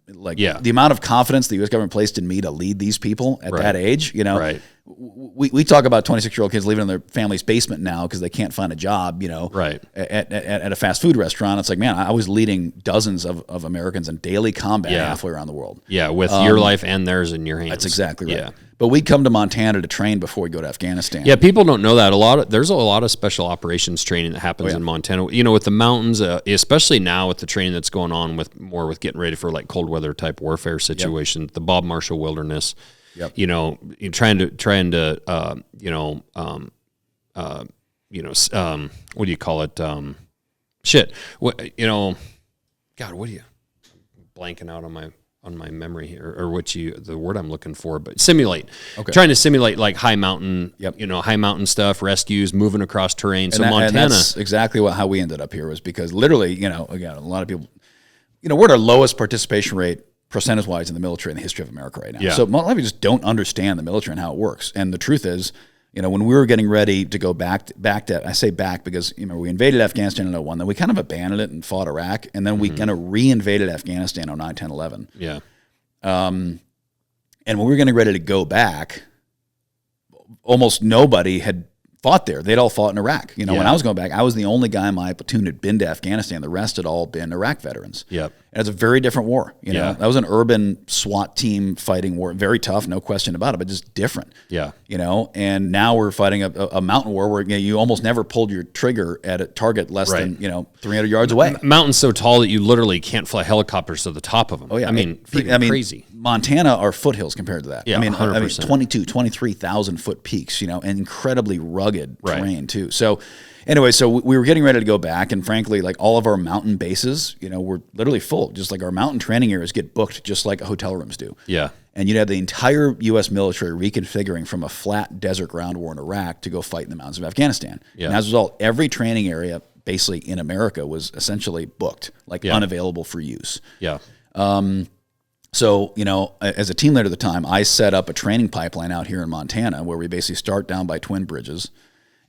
the amount of confidence the U.S. government placed in me to lead these people at that age. Right. We talk about 26-year-old kids living in their family's basement now because they can't find a job. Right. At a fast food restaurant. It's like, man, I was leading dozens of Americans in daily combat halfway around the world. Yeah, with your life and theirs in your hands. That's exactly right. Yeah. But we'd come to Montana to train before we go to Afghanistan. Yeah, people don't know that. There's a lot of special operations training that happens in Montana. With the mountains, especially now with the training that's going on with getting ready for like cold weather type warfare situations, the Bob Marshall Wilderness. Yep. You're trying to what do you call it? God, what do you blanking out on my memory here, or the word I'm looking for, but simulate. Okay. Trying to simulate like high mountain, high mountain stuff, rescues, moving across terrain. So Montana, and that's exactly how we ended up here, was because literally, again, a lot of people, we're at our lowest participation rate percentage-wise in the military in the history of America right now. Yeah. So a lot of people just don't understand the military and how it works. And the truth is, when we were getting ready to go back to, I say back because, we invaded Afghanistan in 2001, then we kind of abandoned it and fought Iraq, and then we kind of re-invaded Afghanistan in 2009, 10, 11. Yeah. And when we were getting ready to go back, almost nobody had fought there. They'd all fought in Iraq. When I was going back, I was the only guy in my platoon who'd been to Afghanistan. The rest had all been Iraq veterans. Yep. And it's a very different war. That was an urban SWAT team fighting war. Very tough, no question about it, but just different. Yeah. And now we're fighting a mountain war where you almost never pulled your trigger at a target less than 300 yards away. Mountains so tall that you literally can't fly helicopters to the top of them. Oh yeah, I mean crazy. Montana are foothills compared to that. Yeah, 100%. 23,000 foot peaks. And incredibly rugged terrain too. So anyway, so we were getting ready to go back, and frankly, like all of our mountain bases, were literally full. Just like our mountain training areas get booked just like hotel rooms do. Yeah. And you'd have the entire U.S. military reconfiguring from a flat desert ground war in Iraq to go fight in the mountains of Afghanistan. Yeah. And as a result, every training area basically in America was essentially booked, unavailable for use. Yeah. So, as a team leader at the time, I set up a training pipeline out here in Montana where we basically start down by Twin Bridges,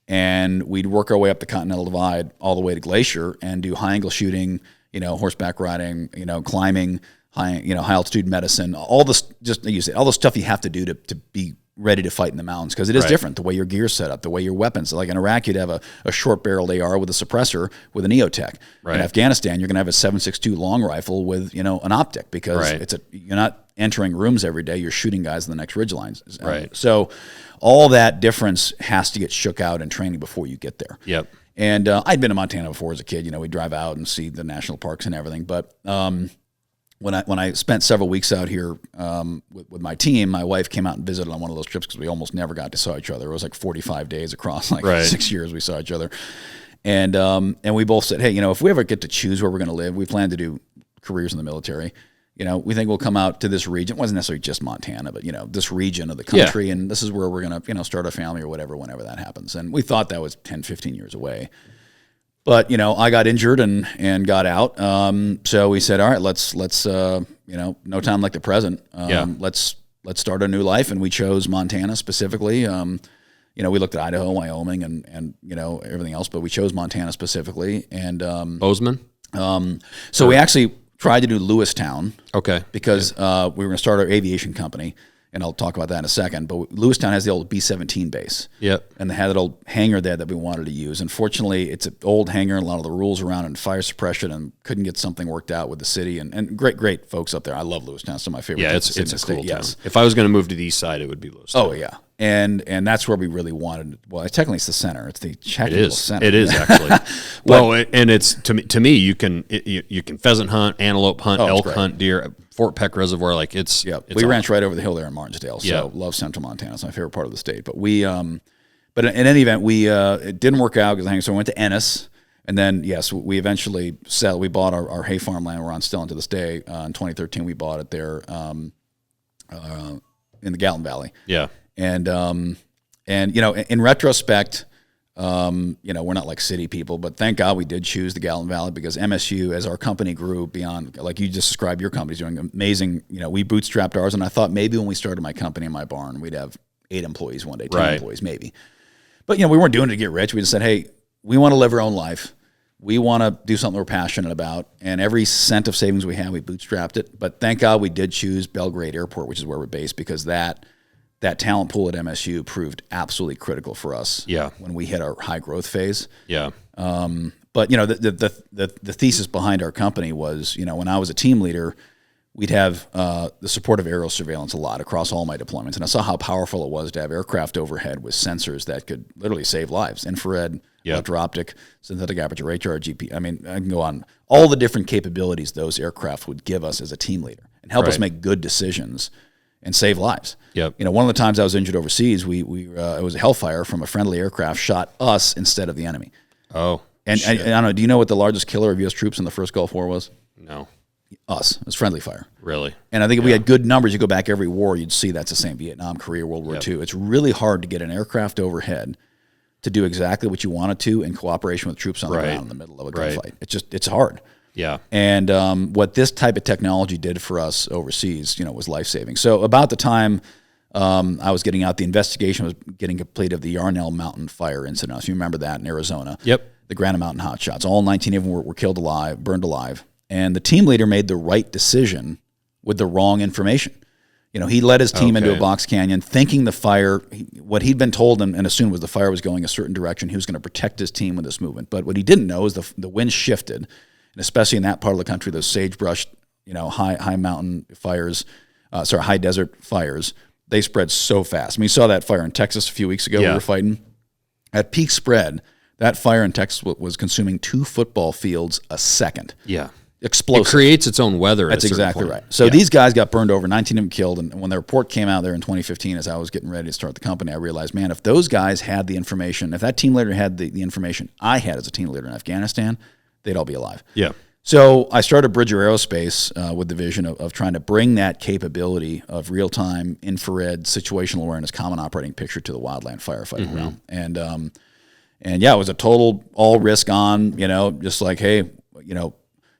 and we'd work our way up the Continental Divide all the way to Glacier and do high angle shooting, horseback riding, climbing, high altitude medicine, all this, just like you said, all the stuff you have to do to be ready to fight in the mountains, because it is different, the way your gear's set up, the way your weapons. Like in Iraq, you'd have a short-barreled AR with a suppressor with an EOTech. Right. In Afghanistan, you're going to have a 7.62 long rifle with an optic, because you're not entering rooms every day. You're shooting guys in the next ridge lines. Right. So all that difference has to get shook out in training before you get there. Yep. And I'd been to Montana before as a kid. We'd drive out and see the national parks and everything, but when I spent several weeks out here with my team, my wife came out and visited on one of those trips because we almost never got to saw each other. It was like 45 days across 6 years we saw each other. And we both said, hey, if we ever get to choose where we're going to live, we plan to do careers in the military. We think we'll come out to this region. It wasn't necessarily just Montana, but, this region of the country. Yeah. And this is where we're going to, start a family or whatever, whenever that happens. And we thought that was 10, 15 years away. But, I got injured and got out. So we said, all right, let's no time like the present. Let's start a new life. And we chose Montana specifically. We looked at Idaho, Wyoming, and everything else, but we chose Montana specifically. And Bozeman. So we actually tried to do Lewistown. Okay. Because we were going to start our aviation company. And I'll talk about that in a second. But Lewistown has the old B-17 base. Yep. And they had that old hangar there that we wanted to use. Unfortunately, it's an old hangar, and a lot of the rules around it, and fire suppression, and couldn't get something worked out with the city. And great folks up there. I love Lewistown. It's my favorite. Yeah, it's a cool town. Yes. If I was going to move to the east side, it would be Lewistown. Oh, yeah. And that's where we really wanted. Well, technically, it's the center. It's the technical center. It is actually. Well, and it's to me, you can pheasant hunt, antelope hunt, elk hunt, deer. Fort Peck Reservoir, it's we ranch right over the hill there in Martinsdale. So love Central Montana. It's my favorite part of the state. But we but in any event, we it didn't work out because so we went to Ennis, and then we eventually settled. We bought our hay farmland we're on still to this day. In 2013, we bought it there in the Gallatin Valley. Yeah. And in retrospect, we're not like city people, but thank God we did choose the Gallatin Valley, because MSU, as our company grew beyond, like you just described, your company's doing amazing. We bootstrapped ours, and I thought maybe when we started my company in my barn, we'd have 8 employees one day, 10 employees maybe. But we weren't doing it to get rich. We just said, hey, we want to live our own life. We want to do something we're passionate about, and every cent of savings we had, we bootstrapped it. But thank God we did choose Belgrade Airport, which is where we're based, because that talent pool at MSU proved absolutely critical for us. Yeah. When we hit our high growth phase. Yeah. But the thesis behind our company was, when I was a team leader, we'd have the support of aerial surveillance a lot across all my deployments, and I saw how powerful it was to have aircraft overhead with sensors that could literally save lives: infrared, electro-optic, synthetic aperture radar, GP. I mean, I can go on all the different capabilities those aircraft would give us as a team leader and help us make good decisions and save lives. Yep. One of the times I was injured overseas, it was a hellfire from a friendly aircraft shot us instead of the enemy. Oh. And I don't know. Do you know what the largest killer of U.S. troops in the first Gulf War was? No. Us. It was friendly fire. Really? And I think if we had good numbers, you go back every war, you'd see that's the same: Vietnam, Korea, World War II. It's really hard to get an aircraft overhead to do exactly what you want it to in cooperation with troops on the ground in the middle of a gunfight. It's hard. Yeah. And what this type of technology did for us overseas, was life-saving. So about the time I was getting out, the investigation was getting complete of the Yarnell Mountain fire incident. So you remember that in Arizona. Yep. The Granite Mountain hotshots. All 19 of them were killed alive, burned alive. And the team leader made the right decision with the wrong information. He led his team into a box canyon thinking the fire, what he'd been told and assumed was the fire was going a certain direction. He was going to protect his team with this movement. But what he didn't know is the wind shifted, and especially in that part of the country, those sagebrush, high mountain fires, high desert fires, they spread so fast. I mean, you saw that fire in Texas a few weeks ago. We were fighting. At peak spread, that fire in Texas was consuming 2 football fields a second. Yeah. Explosive. It creates its own weather. That's exactly right. So these guys got burned over, 19 of them killed. And when the report came out there in 2015, as I was getting ready to start the company, I realized, man, if those guys had the information, if that team leader had the information I had as a team leader in Afghanistan, they'd all be alive. Yeah. So I started Bridger Aerospace with the vision of trying to bring that capability of real-time infrared situational awareness, common operating picture to the wildland firefighting realm. And yeah, it was a total all risk on, just like, hey,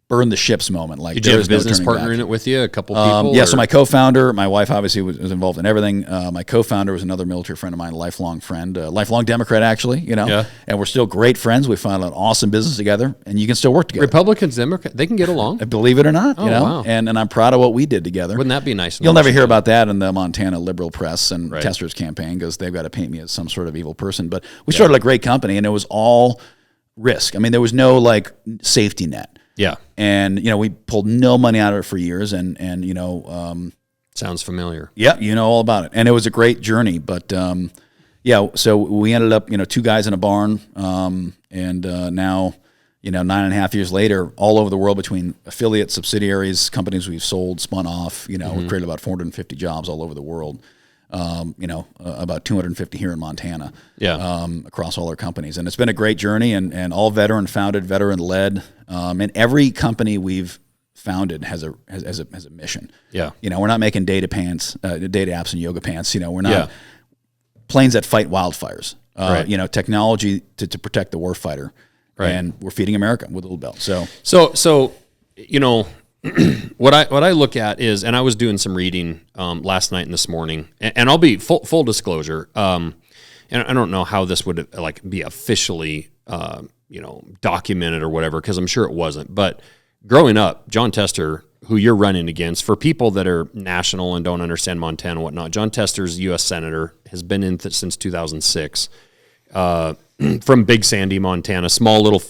burn the ships moment. Like, did you have a business partner in it with you? A couple people? Yeah, so my co-founder, my wife obviously was involved in everything. My co-founder was another military friend of mine, a lifelong friend, lifelong Democrat actually, and we're still great friends. We found an awesome business together, and you can still work together. Republicans, Democrats, they can get along. Believe it or not, Wow. and I'm proud of what we did together. Wouldn't that be nice? You'll never hear about that in the Montana liberal press and Right. Tester's campaign because they've got to paint me as some sort of evil person. But we started a great company, and it was all risk. I mean, there was no safety net. Yeah. And, we pulled no money out of it for years and Sounds familiar. Yeah, all about it. And it was a great journey. But, so we ended up, 2 guys in a barn. And now, 9.5 years later, all over the world between affiliates, subsidiaries, companies we've sold, spun off, we've created about 450 jobs all over the world. About 250 here in Montana, across all our companies. And it's been a great journey and all veteran founded, veteran led. And every company we've founded has a mission. Yeah. We're not making data apps and yoga pants. We're not planes that fight wildfires, Right. Technology to protect the warfighter. Right. And we're feeding America with Little Bell. So, what I look at is, and I was doing some reading last night and this morning, and I'll be full disclosure, and I don't know how this would be officially documented or whatever, because I'm sure it wasn't. But growing up, John Tester, who you're running against, for people that are national and don't understand Montana and whatnot, John Tester's U.S. Senator, has been in since 2006, from Big Sandy, Montana, small little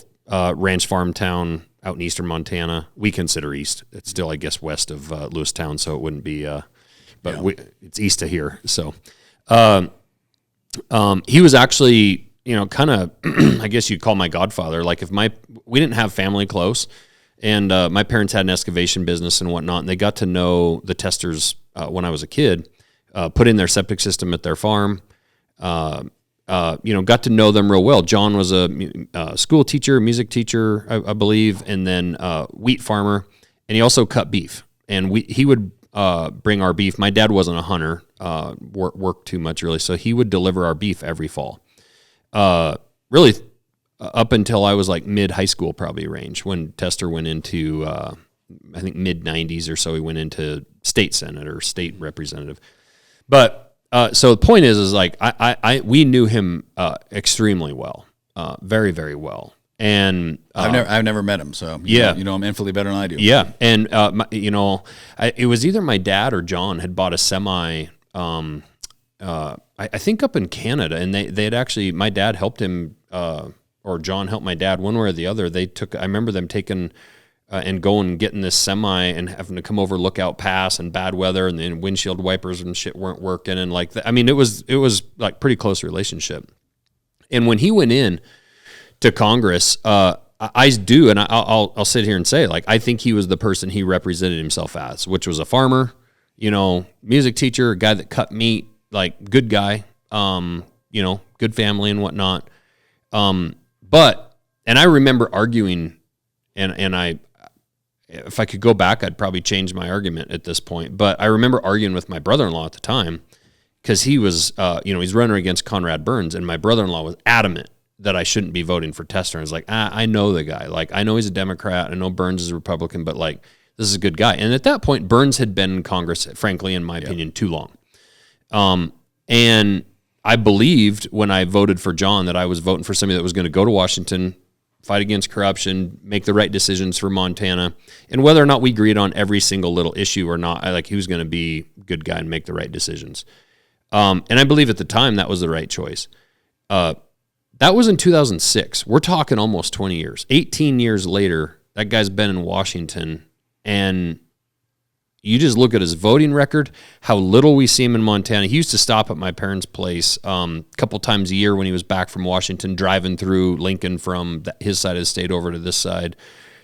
ranch farm town out in eastern Montana. We consider east. It's still, I guess, west of Lewistown, so it wouldn't be, it's east of here. So he was actually, kind of, I guess you'd call my godfather. Like we didn't have family close, and my parents had an excavation business and whatnot, and they got to know the Testers when I was a kid, put in their septic system at their farm, got to know them real well. John was a school teacher, music teacher, I believe, and then wheat farmer, and he also cut beef. And he would bring our beef. My dad wasn't a hunter, worked too much really, so he would deliver our beef every fall. Really, up until I was mid high school probably range, when Tester went into I think mid 90s or so. He went into state senate or state representative, but. So the point is we knew him extremely well, very, very well. And I've never met him, so you know him infinitely better than I do. Yeah, and it was either my dad or John had bought a semi. I think up in Canada, and they had actually, my dad helped him, or John helped my dad, one way or the other. I remember them taking and going and getting this semi and having to come over Lookout Pass and bad weather, and then windshield wipers and shit weren't working, and like I mean, it was like pretty close relationship. And when he went in to Congress, I do, and I'll sit here and say, like, I think he was the person he represented himself as, which was a farmer, music teacher, a guy that cut meat, like good guy, good family and whatnot. But I remember arguing, and if I could go back, I'd probably change my argument at this point. But I remember arguing with my brother-in-law at the time because he was, he's running against Conrad Burns, and my brother-in-law was adamant that I shouldn't be voting for Tester. I was like, I know the guy. Like, I know he's a Democrat. I know Burns is a Republican, but like, this is a good guy. And at that point, Burns had been in Congress, frankly, in my opinion, too long. And I believed when I voted for John that I was voting for somebody that was going to go to Washington, fight against corruption, make the right decisions for Montana, and whether or not we agreed on every single little issue or not, he was going to be a good guy and make the right decisions. And I believe at the time that was the right choice. That was in 2006. We're talking almost 20 years. 18 years later, that guy's been in Washington, and you just look at his voting record, how little we see him in Montana. He used to stop at my parents' place a couple times a year when he was back from Washington, driving through Lincoln from his side of the state over to this side,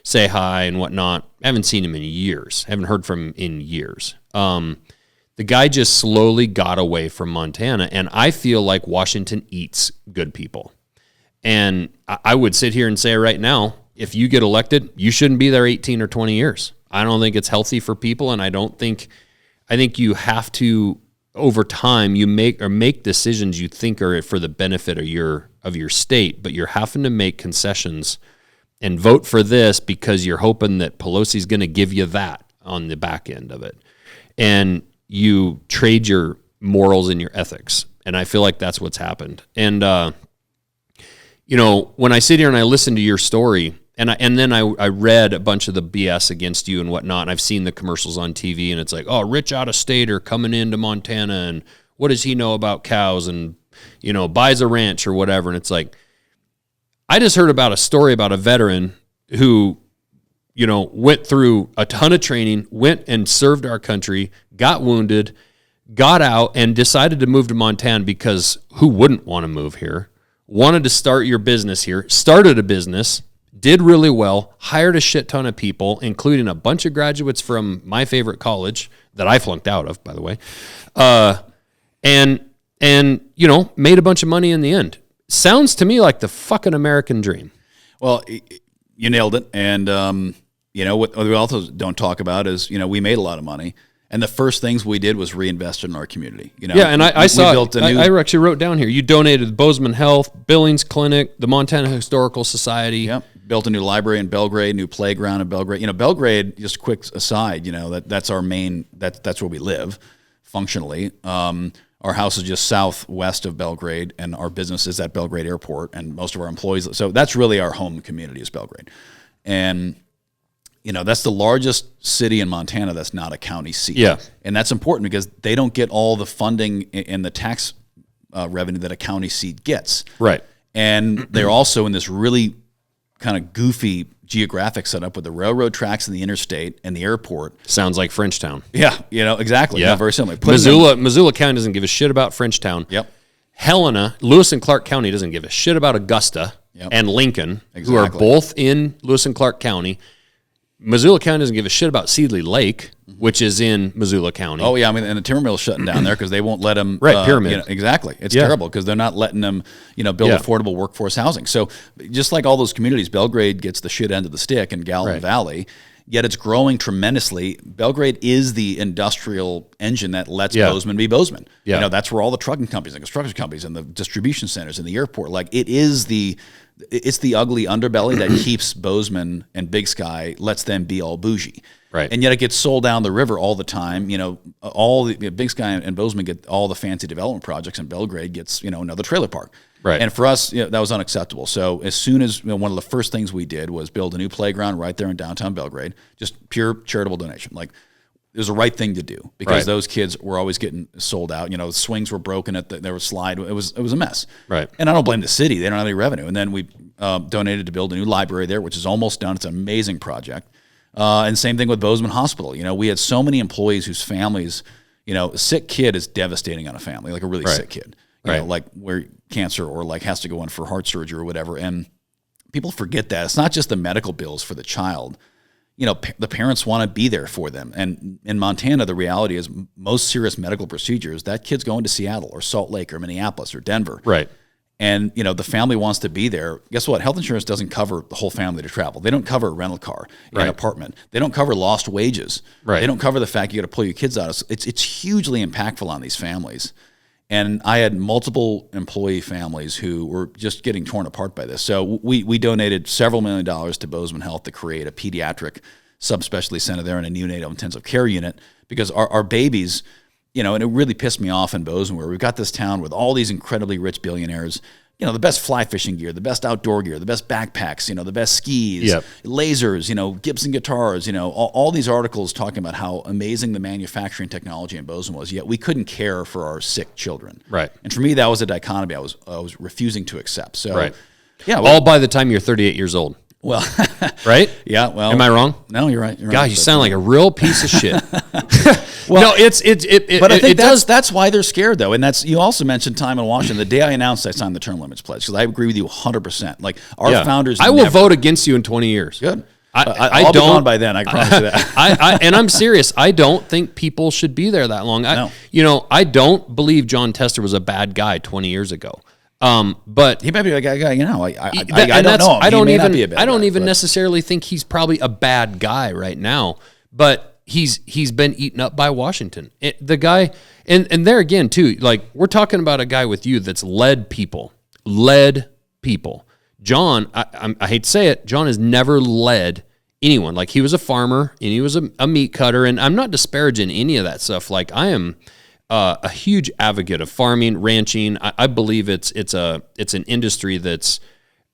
say hi and whatnot. I haven't seen him in years. I haven't heard from him in years. The guy just slowly got away from Montana, and I feel like Washington eats good people. And I would sit here and say right now, if you get elected, you shouldn't be there 18 or 20 years. I don't think it's healthy for people, and I think you have to, over time, you make decisions you think are for the benefit of your state, but you're having to make concessions and vote for this because you're hoping that Pelosi's going to give you that on the back end of it. And you trade your morals and your ethics. And I feel like that's what's happened. And, when I sit here and I listen to your story, and then I read a bunch of the BS against you and whatnot, and I've seen the commercials on TV, and it's like, oh, rich out-of-stater coming into Montana, and what does he know about cows, and, buys a ranch or whatever. And it's like, I just heard about a story about a veteran who, went through a ton of training, went and served our country, got wounded, got out, and decided to move to Montana because who wouldn't want to move here? Wanted to start your business here, started a business, did really well, hired a shit ton of people, including a bunch of graduates from my favorite college that I flunked out of, by the way, and made a bunch of money in the end. Sounds to me like the fucking American dream. Well, you nailed it. And, what we also don't talk about is, we made a lot of money. And the first things we did was reinvest in our community. Yeah, and I actually wrote down here, you donated the Bozeman Health, Billings Clinic, the Montana Historical Society. Yep. Built a new library in Belgrade, new playground in Belgrade. Belgrade, just a quick aside, that's our main, that's where we live functionally. Our house is just southwest of Belgrade, and our business is at Belgrade Airport, and most of our employees. So that's really our home community is Belgrade. And that's the largest city in Montana that's not a county seat. Yeah. And that's important because they don't get all the funding and the tax revenue that a county seat gets. Right. And they're also in this really kind of goofy geographic setup with the railroad tracks and the interstate and the airport. Sounds like Frenchtown. Yeah, exactly. Yeah. Very similar. Missoula County doesn't give a shit about Frenchtown. Yep. Helena, Lewis and Clark County doesn't give a shit about Augusta and Lincoln, who are both in Lewis and Clark County. Missoula County doesn't give a shit about Seedley Lake, which is in Missoula County. Oh, yeah. And the timber mill's shutting down there because they won't let them. Right, Pyramid. Exactly. It's terrible because they're not letting them, build affordable workforce housing. So just like all those communities, Belgrade gets the shit end of the stick in Gallatin Valley, yet it's growing tremendously. Belgrade is the industrial engine that lets Bozeman be Bozeman. Yeah. That's where all the trucking companies, the construction companies, and the distribution centers and the airport, it's the ugly underbelly that keeps Bozeman and Big Sky, lets them be all bougie. Right. And yet it gets sold down the river all the time. You know, all the Big Sky and Bozeman get all the fancy development projects, and Belgrade gets, you know, another trailer park. Right. And for us, you know, that was unacceptable. So as soon as, you know, one of the first things we did was build a new playground right there in downtown Belgrade, just pure charitable donation. Like, it was the right thing to do because those kids were always getting sold out. You know, the swings were broken there was slide. It was a mess. Right. And I don't blame the city. They don't have any revenue. And then we donated to build a new library there, which is almost done. It's an amazing project. And same thing with Bozeman Hospital. You know, we had so many employees whose families, you know, a sick kid is devastating on a family, like a really sick kid. You know, like where cancer or like has to go in for heart surgery or whatever. And people forget that. It's not just the medical bills for the child. You know, the parents want to be there for them. And in Montana, the reality is most serious medical procedures, that kid's going to Seattle or Salt Lake or Minneapolis or Denver. Right. And, you know, the family wants to be there. Guess what? Health insurance doesn't cover the whole family to travel. They don't cover a rental car, an apartment. They don't cover lost wages. Right. They don't cover the fact you got to pull your kids out. It's hugely impactful on these families. And I had multiple employee families who were just getting torn apart by this. So we donated several $1 million to Bozeman Health to create a pediatric subspecialty center there and a neonatal intensive care unit because our babies, you know, and it really pissed me off in Bozeman where we've got this town with all these incredibly rich billionaires, you know, the best fly fishing gear, the best outdoor gear, the best backpacks, you know, the best skis, lasers, you know, Gibson guitars, you know, all these articles talking about how amazing the manufacturing technology in Bozeman was, yet we couldn't care for our sick children. Right. And for me, that was a dichotomy I was refusing to accept. So, yeah. All by the time you're 38 years old. Well, right? Yeah. Well, am I wrong? No, you're right. God, you sound like a real piece of shit. Well, no, but I think that's why they're scared, though, and that's you also mentioned time in Washington. The day I announced I signed the term limits pledge, because I agree with you 100%. Like our founders, I will vote against you in 20 years. Good. I'll be gone by then. I can promise you that. And I'm serious. I don't think people should be there that long. No. You know, I don't believe John Tester was a bad guy 20 years ago. But he might be a bad guy, you know. I don't know him. I don't even necessarily think he's probably a bad guy right now. But he's been eaten up by Washington. The guy, and there again too. Like we're talking about a guy with you that's led people. John, I hate to say it, John has never led anyone. Like he was a farmer and he was a meat cutter, and I'm not disparaging any of that stuff. Like I am a huge advocate of farming, ranching. I believe it's an industry that's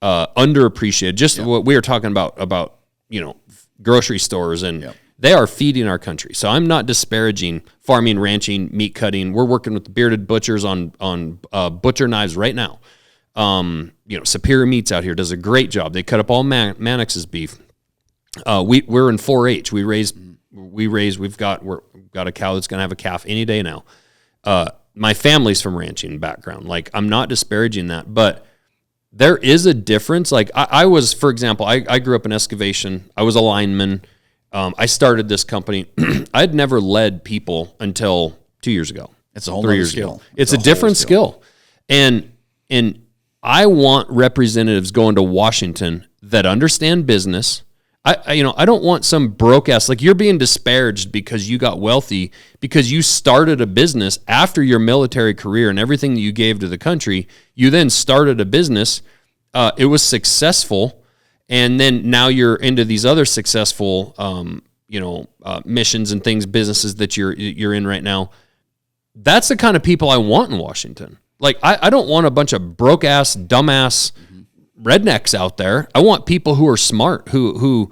underappreciated. Just what we were talking about, you know, grocery stores and they are feeding our country. So I'm not disparaging farming, ranching, meat cutting. We're working with the bearded butchers on butcher knives right now. You know, Superior Meats out here does a great job. They cut up all Mannix's beef. We're in 4-H. We've got a cow that's going to have a calf any day now. My family's from ranching background. Like I'm not disparaging that, but there is a difference. Like I was, for example, I grew up in excavation. I was a lineman. I started this company. I had never led people until 2 years ago. It's a whole other skill. It's a different skill. And I want representatives going to Washington that understand business. I don't want some broke ass, like you're being disparaged because you got wealthy, because you started a business after your military career and everything that you gave to the country. You then started a business. It was successful. And then now you're into these other successful, missions and things, businesses that you're in right now. That's the kind of people I want in Washington. Like, I don't want a bunch of broke ass, dumbass rednecks out there. I want people who are smart, who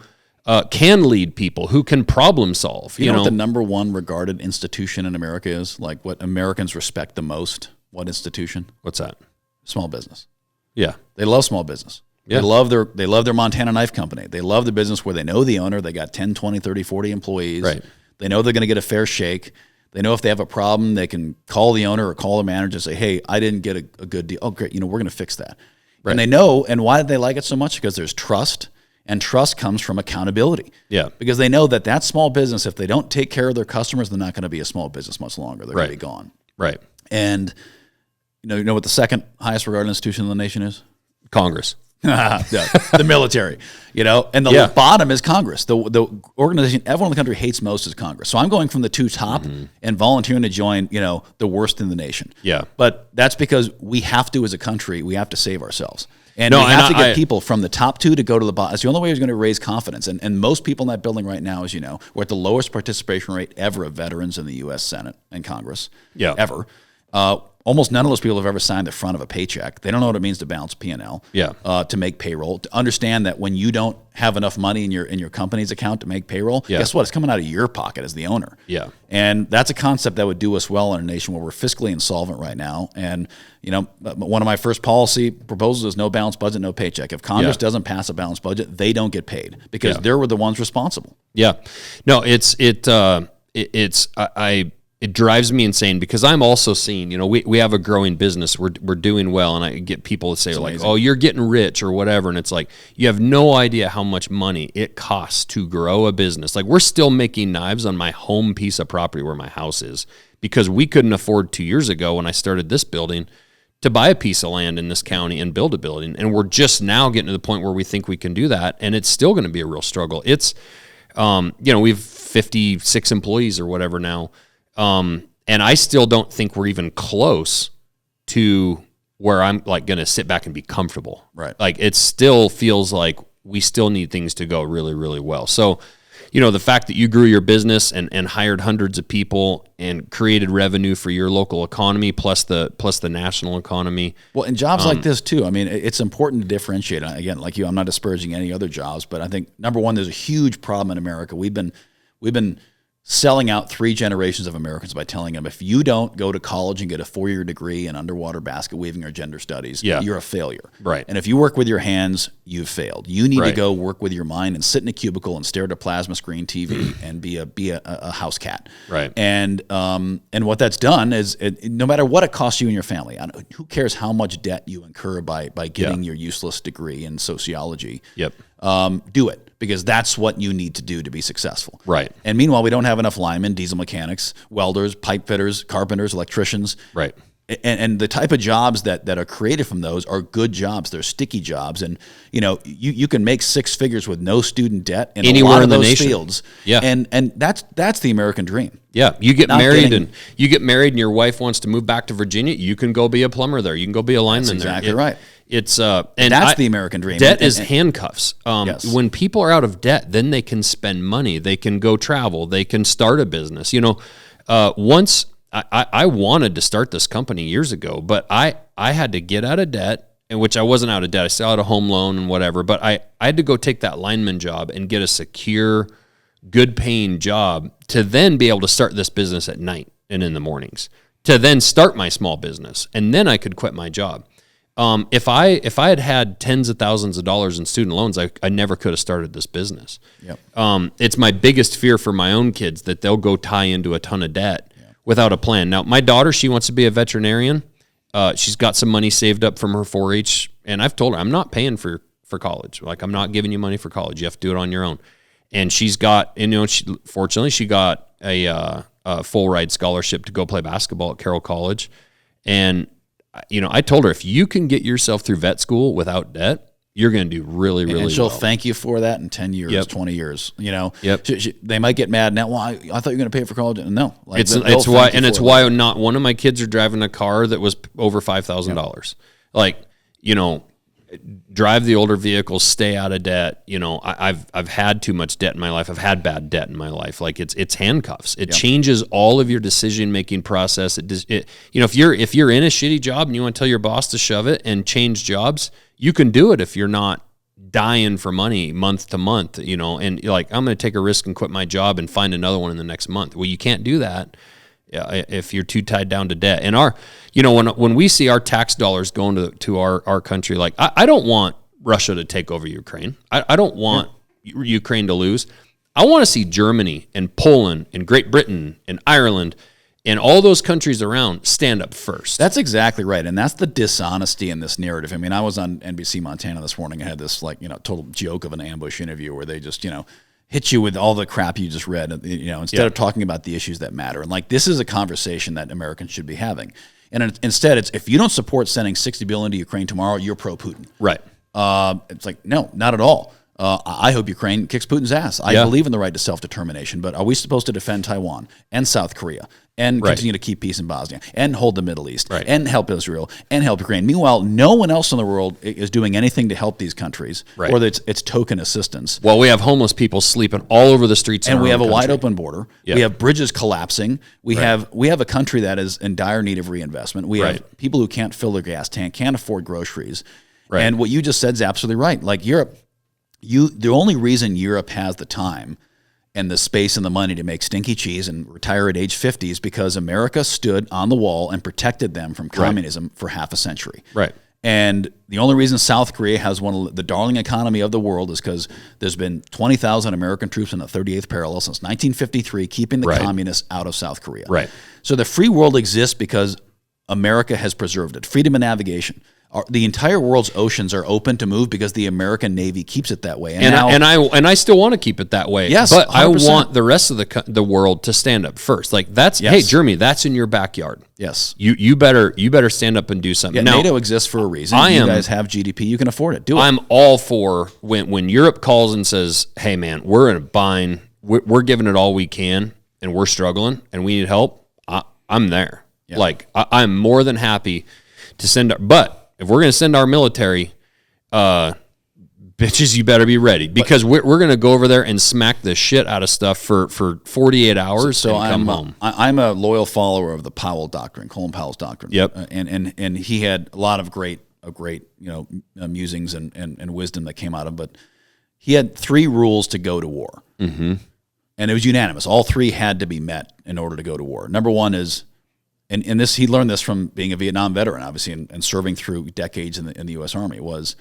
can lead people, who can problem solve. You know what the number one regarded institution in America is? Like what Americans respect the most? What institution? What's that? Small business. Yeah. They love small business. Yeah. They love their Montana Knife Company. They love the business where they know the owner. They got 10, 20, 30, 40 employees. Right. They know they're going to get a fair shake. They know if they have a problem, they can call the owner or call the manager and say, hey, I didn't get a good deal. Oh, great. We're going to fix that. Right. And they know, and why do they like it so much? Because there's trust, and trust comes from accountability. Yeah. Because they know that small business, if they don't take care of their customers, they're not going to be a small business much longer. They're going to be gone. Right. And you know what the second highest regarded institution in the nation is? Congress. The military, and the bottom is Congress. The organization everyone in the country hates most is Congress. So I'm going from the two top and volunteering to join, the worst in the nation. Yeah. But that's because we have to, as a country, we have to save ourselves. And we have to get people from the top 2 to go to the bottom. It's the only way you're going to raise confidence. And most people in that building right now, as you know, we're at the lowest participation rate ever of veterans in the U.S. Senate and Congress, ever. Almost none of those people have ever signed the front of a paycheck. They don't know what it means to balance P&L, to make payroll, to understand that when you don't have enough money in your company's account to make payroll, guess what? It's coming out of your pocket as the owner. Yeah. And that's a concept that would do us well in a nation where we're fiscally insolvent right now. And, one of my first policy proposals is no balanced budget, no paycheck. If Congress doesn't pass a balanced budget, they don't get paid because they were the ones responsible. Yeah. No, it drives me insane because I'm also seeing, we have a growing business. We're doing well. And I get people to say oh, you're getting rich or whatever. And it's like, you have no idea how much money it costs to grow a business. Like we're still making knives on my home piece of property where my house is because we couldn't afford 2 years ago when I started this building to buy a piece of land in this county and build a building. And we're just now getting to the point where we think we can do that. And it's still going to be a real struggle. It's, we've 56 employees or whatever now. And I still don't think we're even close to where I'm like going to sit back and be comfortable. Right. Like it still feels like we still need things to go really, really well. So, the fact that you grew your business and hired hundreds of people and created revenue for your local economy plus the national economy. Well, and jobs like this too. I mean, it's important to differentiate. Again, like you, I'm not disparaging any other jobs, but I think number one, there's a huge problem in America. We've been selling out 3 generations of Americans by telling them if you don't go to college and get a 4-year degree in underwater basket weaving or gender studies, you're a failure. Right. And if you work with your hands, you've failed. You need to go work with your mind and sit in a cubicle and stare at a plasma screen TV and be a house cat. Right. And what that's done is no matter what it costs you and your family, who cares how much debt you incur by getting your useless degree in sociology? Yep. Do it. Because that's what you need to do to be successful. Right. And meanwhile, we don't have enough linemen, diesel mechanics, welders, pipe fitters, carpenters, electricians. Right. And the type of jobs that are created from those are good jobs. They're sticky jobs. And, you can make 6 figures with no student debt in anywhere a lot in of the those nation. Fields. Yeah. And that's the American dream. Yeah. You get married and your wife wants to move back to Virginia. You can go be a plumber there. You can go be a lineman there. That's exactly right. It's and that's the American dream. Debt is handcuffs. Yes. When people are out of debt, then they can spend money. They can go travel. They can start a business. Once I wanted to start this company years ago, but I had to get out of debt, in which I wasn't out of debt. I still had a home loan and whatever, but I had to go take that lineman job and get a secure, good paying job to then be able to start this business at night and in the mornings, to then start my small business, and then I could quit my job. If I had tens of thousands of dollars in student loans, I never could have started this business. Yep. It's my biggest fear for my own kids that they'll go tie into a ton of debt without a plan. Now, my daughter, she wants to be a veterinarian. She's got some money saved up from her 4-H, and I've told her I'm not paying for college. Like, I'm not giving you money for college. You have to do it on your own. And she's got, fortunately, she got a full ride scholarship to go play basketball at Carroll College, and I told her, if you can get yourself through vet school without debt, you're going to do really, really well. And she'll thank you for that in 10 years, 20 years. They might get mad now. Well, I thought you were going to pay for college. No. It's why not one of my kids are driving a car that was over $5,000. Like, drive the older vehicles, stay out of debt. I've had too much debt in my life. I've had bad debt in my life. Like it's handcuffs. It changes all of your decision-making process. If you're in a shitty job and you want to tell your boss to shove it and change jobs, you can do it if you're not dying for money month to month, and you're like, I'm going to take a risk and quit my job and find another one in the next month. Well, you can't do that if you're too tied down to debt. And when we see our tax dollars going to our country, like I don't want Russia to take over Ukraine. I don't want Ukraine to lose. I want to see Germany and Poland and Great Britain and Ireland and all those countries around stand up first. That's exactly right. And that's the dishonesty in this narrative. I mean, I was on NBC Montana this morning. I had this total joke of an ambush interview where they just, hit you with all the crap you just read, instead of talking about the issues that matter. And this is a conversation that Americans should be having. And instead it's, if you don't support sending $60 billion to Ukraine tomorrow, you're pro-Putin. Right. It's like, no, not at all. I hope Ukraine kicks Putin's ass. I believe in the right to self-determination, but are we supposed to defend Taiwan and South Korea and Right. continue to keep peace in Bosnia and hold the Middle East Right. and help Israel and help Ukraine. Meanwhile, no one else in the world is doing anything to help these countries, Right. or it's token assistance. Well, we have homeless people sleeping all over the streets, And in we our have a own wide country. open border. Yeah. We have bridges collapsing. We have a country that is in dire need of reinvestment. We Right. have people who can't fill their gas tank, can't afford groceries. Right. And what you just said is absolutely right. Like Europe, the only reason Europe has the time and the space and the money to make stinky cheese and retire at age 50 is because America stood on the wall and protected them from communism for half a century. Right. And the only reason South Korea has one of the darling economy of the world is because there's been 20,000 American troops in the 38th parallel since 1953, keeping the Right. communists out of South Korea. Right. So the free world exists because America has preserved it. Freedom of navigation. The entire world's oceans are open to move because the American Navy keeps it that way. And I still want to keep it that way. Yes, but 100%. I want the rest of the world to stand up first. Like that's Yes. hey, Jeremy, that's in your backyard. Yes. You better stand up and do something. Yeah, Now, NATO exists for a reason. You guys have GDP. You can afford it. Do it. I'm all for when Europe calls and says, "Hey, man, we're in a bind. We're giving it all we can, and we're struggling, and we need help." I'm there. Yeah. Like I'm more than happy to send. But if we're going to send our military, bitches, you better be ready because we're going to go over there and smack the shit out of stuff for 48 hours and come home. I'm a loyal follower of the Powell doctrine, Colin Powell's doctrine. Yep. And he had a lot of great musings and wisdom that came out of him. But he had 3 rules to go to war. Mm-hmm. And it was unanimous. All 3 had to be met in order to go to war. Number 1 is, and this he learned this from being a Vietnam veteran, obviously, and serving through decades in the U.S. Army, was,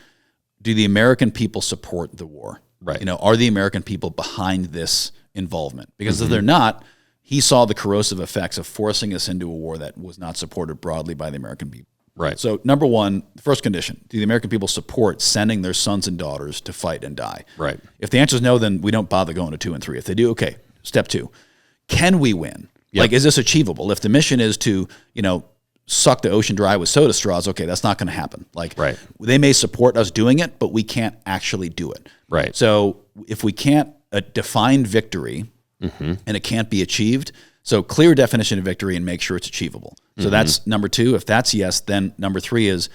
do the American people support the war? Right. Are the American people behind this involvement? Because if they're not, he saw the corrosive effects of forcing us into a war that was not supported broadly by the American people. Right. So number 1, first condition, do the American people support sending their sons and daughters to fight and die? Right. If the answer is no, then we don't bother going to 2 and 3. If they do, okay. Step 2, can we win? Yep. Like, is this achievable? If the mission is to, suck the ocean dry with soda straws, okay, that's not going to happen. Like, Right. they may support us doing it, but we can't actually do it. Right. So if we can't define victory and it can't be achieved, so clear definition of victory and make sure it's achievable. So that's number 2. If that's yes, then number 3 is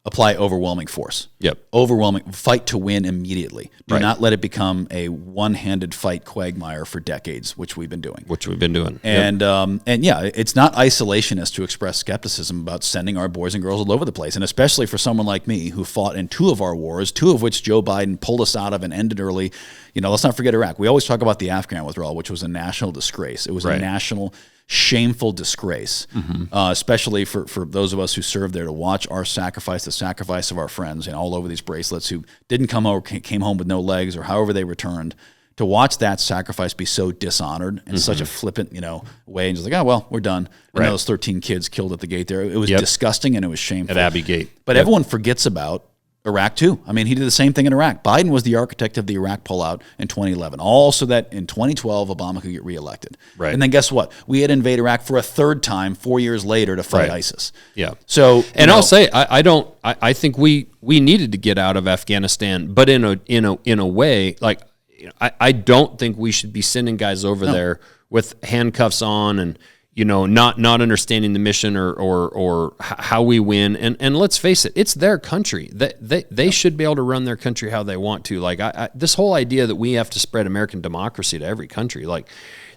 apply overwhelming force. Yep. Overwhelming, fight to win immediately. Do Right. not let it become a one-handed fight quagmire for decades, which we've been doing. Which we've been doing. And yeah, it's not isolationist to express skepticism about sending our boys and girls all over the place, and especially for someone like me who fought in 2 of our wars, 2 of which Joe Biden pulled us out of and ended early. Let's not forget Iraq. We always talk about the Afghan withdrawal, which was a national disgrace. It was a Right. national shameful disgrace, especially for those of us who served there, to watch our sacrifice, the sacrifice of our friends, all over these bracelets who didn't come home, came home with no legs, or however they returned. To watch that sacrifice be so dishonored in such a flippant, way, and just like, oh well, we're done. And Right. those 13 kids killed at the gate there. It was Yep. disgusting and it was shameful. At Abbey Gate. But Yep. everyone forgets about Iraq too. I mean, he did the same thing in Iraq. Biden was the architect of the Iraq pullout in 2011, all so that in 2012 Obama could get reelected. Right. And then guess what? We had to invade Iraq for a 3rd time 4 years later to fight Right. ISIS. Yeah. So, And I'll say I think we needed to get out of Afghanistan, but in a way, like I don't think we should be sending guys over there with handcuffs on and not understanding the mission or how we win. And let's face it, it's their country. They should be able to run their country how they want to. Like this whole idea that we have to spread American democracy to every country, like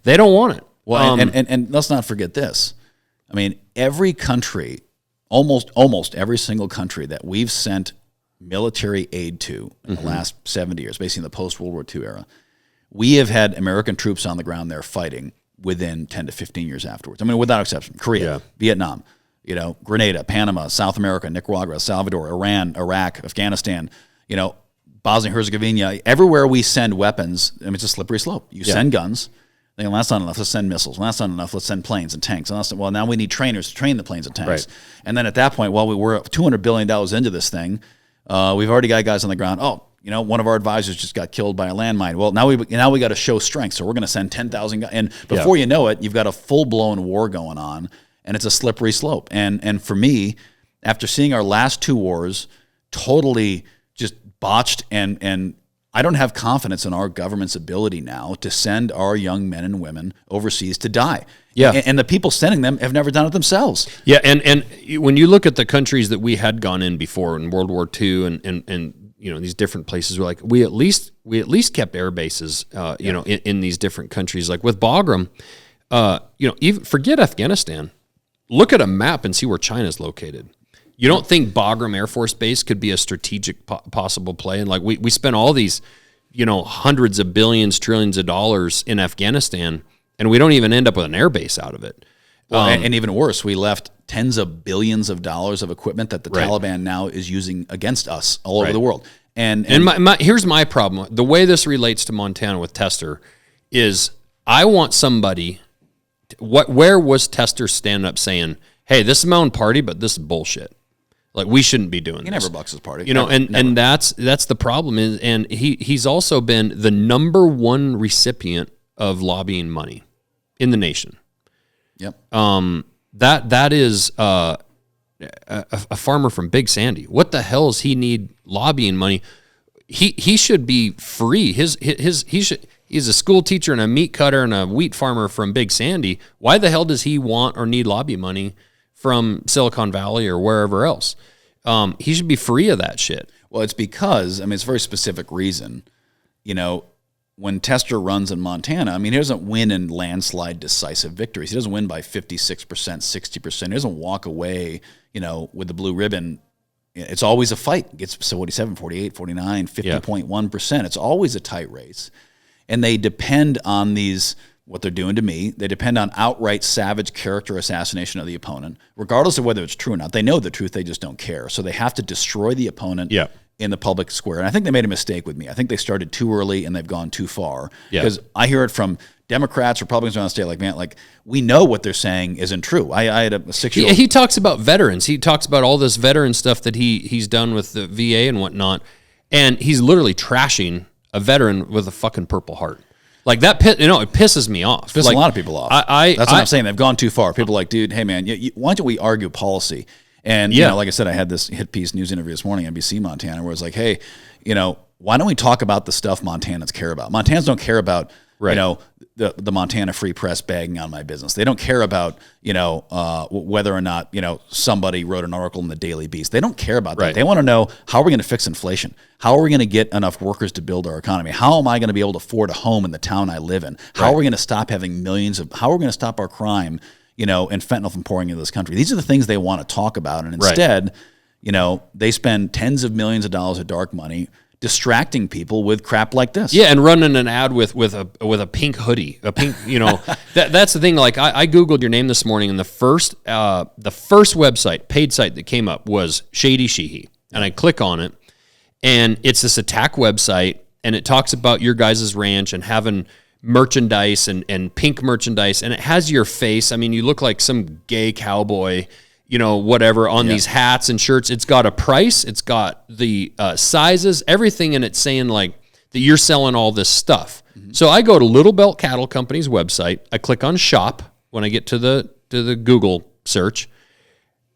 they don't want it. Well, and let's not forget this. I mean, every country, almost every single country that we've sent military aid to in the last 70 years, basically in the post-World War II era, we have had American troops on the ground there fighting within 10 to 15 years afterwards. I mean, without exception. Korea, Vietnam, Grenada, Panama, South America, Nicaragua, El Salvador, Iran, Iraq, Afghanistan, Bosnia, Herzegovina, everywhere we send weapons, I mean, it's a slippery slope. You send guns. Then, well, that's not enough. Let's send missiles. Well, that's not enough. Let's send planes and tanks. Well, now we need trainers to train the planes and tanks. Right. And then at that point, we were $200 billion into this thing. We've already got guys on the ground. Oh, one of our advisors just got killed by a landmine. Well, now we got to show strength. So we're going to send 10,000 guys. And before you know it, you've got a full-blown war going on, and it's a slippery slope. And for me, after seeing our last 2 wars totally just botched and I don't have confidence in our government's ability now to send our young men and women overseas to die. Yeah. And the people sending them have never done it themselves. Yeah, and when you look at the countries that we had gone in before in World War II and these different places, we're like, we at least kept air bases, in these different countries. Like with Bagram, even forget Afghanistan. Look at a map and see where China's located. You don't think Bagram Air Force Base could be a strategic possible play? And like we spent all these, hundreds of billions, trillions of dollars in Afghanistan, and we don't even end up with an air base out of it. Well, and even worse, we left tens of billions of dollars of equipment that the Taliban now is using against us all over the world. And here's my problem. The way this relates to Montana with Tester is I want somebody. Where was Tester standing up saying, "Hey, this is my own party, but this is bullshit. Like we shouldn't be doing this." He never bucks his party. Never. And that's the problem is, and he's also been the number one recipient of lobbying money in the nation. Yep. That is a farmer from Big Sandy. What the hell does he need lobbying money? He should be free. He's a school teacher and a meat cutter and a wheat farmer from Big Sandy. Why the hell does he want or need lobby money from Silicon Valley or wherever else? He should be free of that shit. Well, it's because, it's a very specific reason. When Tester runs in Montana, he doesn't win in landslide decisive victories. He doesn't win by 56%, 60%. He doesn't walk away, with the blue ribbon. It's always a fight. It gets 47, 48, 49, 50.1%. It's always a tight race. And they depend on what they're doing to me. They depend on outright savage character assassination of the opponent, regardless of whether it's true or not. They know the truth, they just don't care. So they have to destroy the opponent in the public square. And I think they made a mistake with me. I think they started too early and they've gone too far. Because I hear it from Democrats, Republicans around the state, like, man, like, we know what they're saying isn't true. I had a 6-year-old. He talks about veterans. He talks about all this veteran stuff that he's done with the VA and whatnot. And he's literally trashing a veteran with a fucking Purple Heart. Like that, it pisses me off. It pisses a lot of people off. That's what I'm saying. They've gone too far. People are like, dude, hey man, why don't we argue policy? And like I said, I had this hit piece news interview this morning, NBC Montana, where it's like, hey, why don't we talk about the stuff Montanans care about? Montanans don't care about the Montana Free Press bagging on my business. They don't care about whether or not somebody wrote an article in the Daily Beast. They don't care about that. They want to know, how are we going to fix inflation? How are we going to get enough workers to build our economy? How am I going to be able to afford a home in the town I live in? How are we going to stop having how are we going to stop our crime, and fentanyl from pouring into this country? These are the things they want to talk about. And instead, they spend tens of millions of dollars of dark money distracting people with crap like this. Yeah, and running an ad with a pink hoodie, a pink, that's the thing. Like I Googled your name this morning, and the first website, paid site that came up was Tim Sheehy, and I click on it, and it's this attack website, and it talks about your guys' ranch and having merchandise and pink merchandise, and it has your face. You look like some gay cowboy, whatever, on these hats and shirts. It's got a price, it's got the sizes, everything, and it's saying like that you're selling all this stuff. Mm-hmm. So I go to Little Belt Cattle Company's website, I click on shop when I get to the Google search,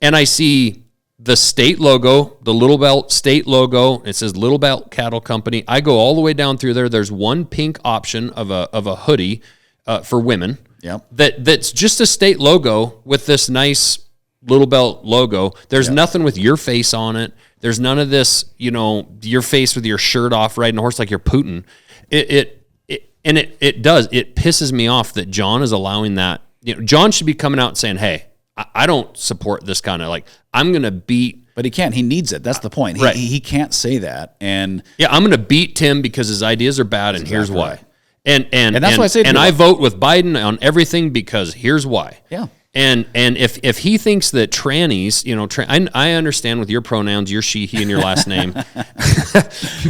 and I see the state logo, the Little Belt state logo. It says Little Belt Cattle Company. I go all the way down through there. There's one pink option of a hoodie for women. Yep. That's just a state logo with this nice Little Belt logo. There's nothing with your face on it. There's none of this, your face with your shirt off riding a horse like you're Putin. It pisses me off that John is allowing that. John should be coming out and saying, hey, I don't support this kind of, like, I'm going to beat. But he can't. He needs it. That's the point. He can't say that. And I'm going to beat Tim because his ideas are bad, and here's why. And that's why I say, and I vote with Biden on everything because here's why. Yeah. And if he thinks that trannies, I understand with your pronouns, you're she, he, and your last name,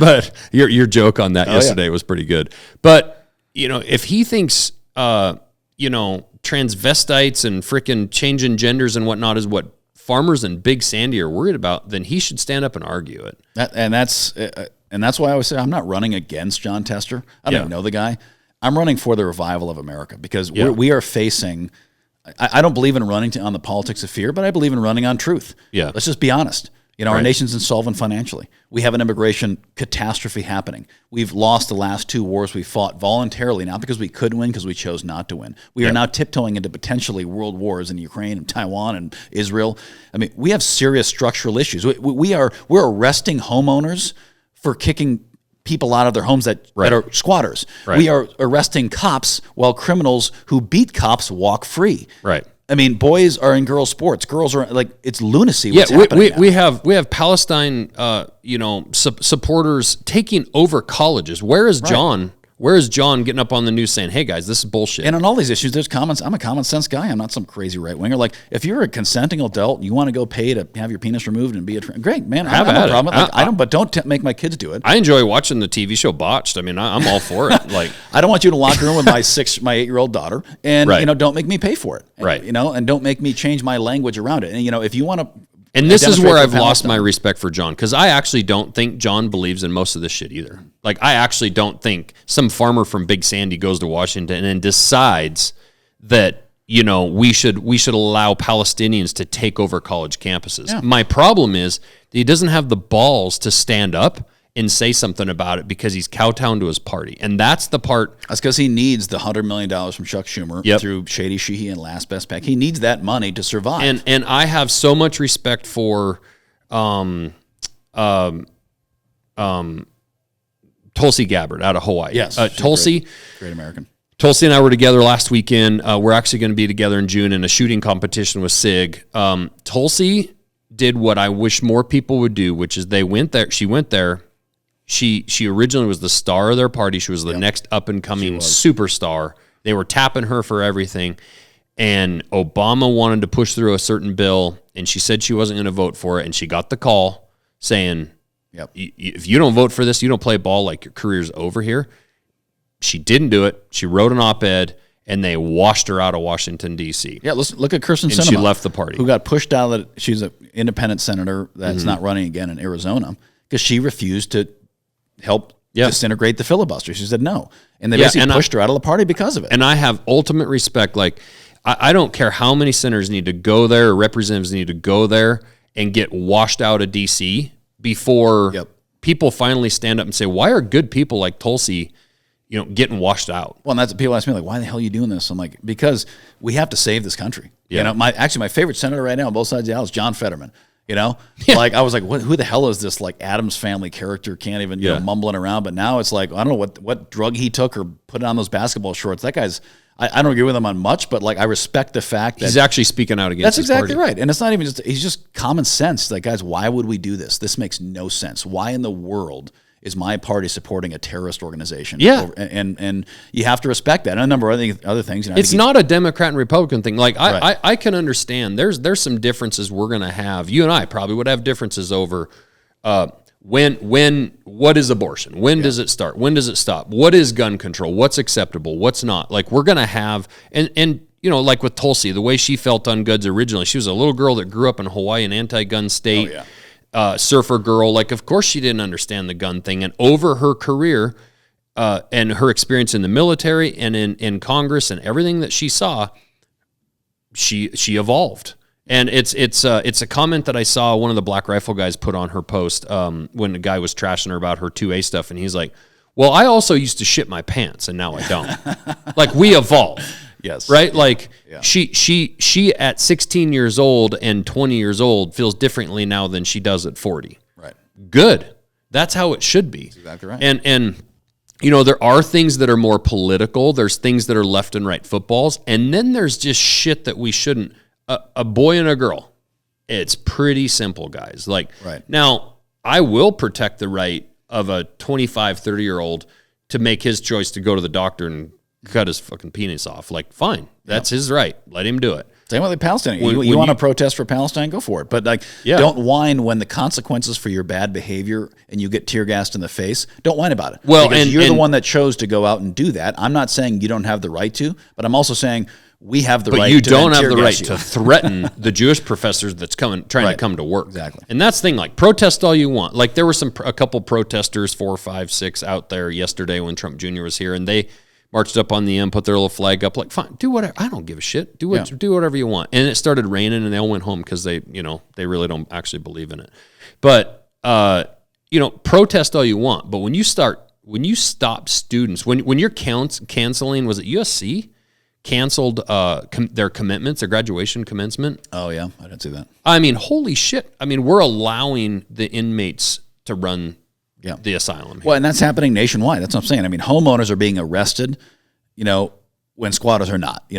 but your joke on that yesterday was pretty good. But if he thinks transvestites and freaking changing genders and whatnot is what farmers in Big Sandy are worried about, then he should stand up and argue it. And that's why I always say I'm not running against John Tester. I don't even know the guy. I'm running for the revival of America because we are facing. I don't believe in running on the politics of fear, but I believe in running on truth. Yeah. Let's just be honest. Our nation's insolvent financially. We have an immigration catastrophe happening. We've lost the last 2 wars we fought voluntarily, not because we could win, because we chose not to win. We are now tiptoeing into potentially world wars in Ukraine and Taiwan and Israel. I mean, we have serious structural issues. We're arresting homeowners for kicking people out of their homes that are squatters. Right. We are arresting cops while criminals who beat cops walk free. Right. I mean, boys are in girls' sports. Girls are like, it's lunacy. What's happening now. we have Palestine, supporters taking over colleges. Where is John? Where is John getting up on the news saying, "Hey guys, this is bullshit"? And on all these issues, there's comments. I'm a common sense guy. I'm not some crazy right winger. Like, if you're a consenting adult, you want to go pay to have your penis removed and be great, man. I have no problem. Like, but don't make my kids do it. I enjoy watching the TV show Botched. I mean, I'm all for it. Like, I don't want you in a locker room with my 8-year-old daughter, and don't make me pay for it. And don't make me change my language around it. And if you want to. And this is where I've lost my respect for John, because I actually don't think John believes in most of this shit either. Like, I actually don't think some farmer from Big Sandy goes to Washington and decides that, we should allow Palestinians to take over college campuses. Yeah. My problem is that he doesn't have the balls to stand up and say something about it because he's kowtowing to his party. And that's the part. That's because he needs the $100 million from Chuck Schumer through Shady Sheehy and Last Best Pack. He needs that money to survive. And I have so much respect for Tulsi Gabbard out of Hawaii. Yes. Tulsi. Great American. Tulsi and I were together last weekend. We're actually going to be together in June in a shooting competition with SIG. Tulsi did what I wish more people would do, which is they went there. She went there. She originally was the star of their party. She was the next up-and-coming superstar. They were tapping her for everything. And Obama wanted to push through a certain bill, and she said she wasn't going to vote for it. And she got the call saying, if you don't vote for this, you don't play ball, like your career's over here. She didn't do it. She wrote an op-ed, and they washed her out of Washington, D.C. Yeah, look at Kirsten Sinema. And she left the party. Who got pushed out of the, she's an independent senator that's not running again in Arizona because she refused to help disintegrate the filibuster. She said no. And they basically pushed her out of the party because of it. And I have ultimate respect. Like, I don't care how many senators need to go there or representatives need to go there and get washed out of D.C. before people finally stand up and say, why are good people like Tulsi getting washed out? Well, and that's what people ask me, like, why the hell are you doing this? I'm like, because we have to save this country. Yeah. My favorite senator right now on both sides of the aisle is John Fetterman. Like, I was like, who the hell is this, like, Addams Family character, can't even, mumbling around. But now it's like, I don't know what drug he took or put on those basketball shorts. That guy's, I don't agree with him on much, but, like, I respect the fact that he's actually speaking out against his exactly party. Right. And it's not even just, he's just common sense. Like, guys, why would we do this? This makes no sense. Why in the world is my party supporting a terrorist organization? Yeah. And you have to respect that. And a number of other things. It's not a Democrat and Republican thing. Like, I can understand there's some differences we're going to have. You and I probably would have differences over what is abortion? When does it start? When does it stop? What is gun control? What's acceptable? What's not? Like, we're going to have, and like with Tulsi, the way she felt on guns originally, she was a little girl that grew up in Hawaii, an anti-gun state. Oh, yeah. Surfer girl, like, of course she didn't understand the gun thing. And over her career and her experience in the military and in Congress and everything that she saw, she evolved. And it's a comment that I saw one of the Black Rifle guys put on her post when the guy was trashing her about her 2A stuff. And he's like, well, I also used to shit my pants and now I don't. Like, we evolve. Yes. Right? Like, she at 16 years old and 20 years old feels differently now than she does at 40. Right. Good. That's how it should be. That's exactly right. And there are things that are more political. There's things that are left and right footballs. And then there's just shit that we shouldn't. A boy and a girl. It's pretty simple, guys. Like, now, I will protect the right of a 25, 30-year-old to make his choice to go to the doctor and cut his fucking penis off. Like, fine. That's his right. Let him do it. Same with the Palestine. You want to protest for Palestine? Go for it. But, like, don't whine when the consequences for your bad behavior and you get tear gassed in the face. Don't whine about it. Well, because you're the one that chose to go out and do that. I'm not saying you don't have the right to, but I'm also saying we have the right to. But you don't have the right to threaten the Jewish professors that's trying to come to work. Exactly. And that's the thing, like, protest all you want. Like, there were a couple protesters, 4, 5, 6 out there yesterday when Trump Jr. was here, and marched up on the end, put their little flag up, like, fine, do whatever. I don't give a shit. Do whatever you want. And it started raining, and they all went home because they really don't actually believe in it. But protest all you want. But when you stop students, when you're canceling, was it USC canceled their commitments, their graduation commencement? Oh yeah, I didn't see that. I mean, holy shit! I mean, we're allowing the inmates to run the asylum here. Well, and that's happening nationwide. That's what I'm saying. I mean, homeowners are being arrested, when squatters are not.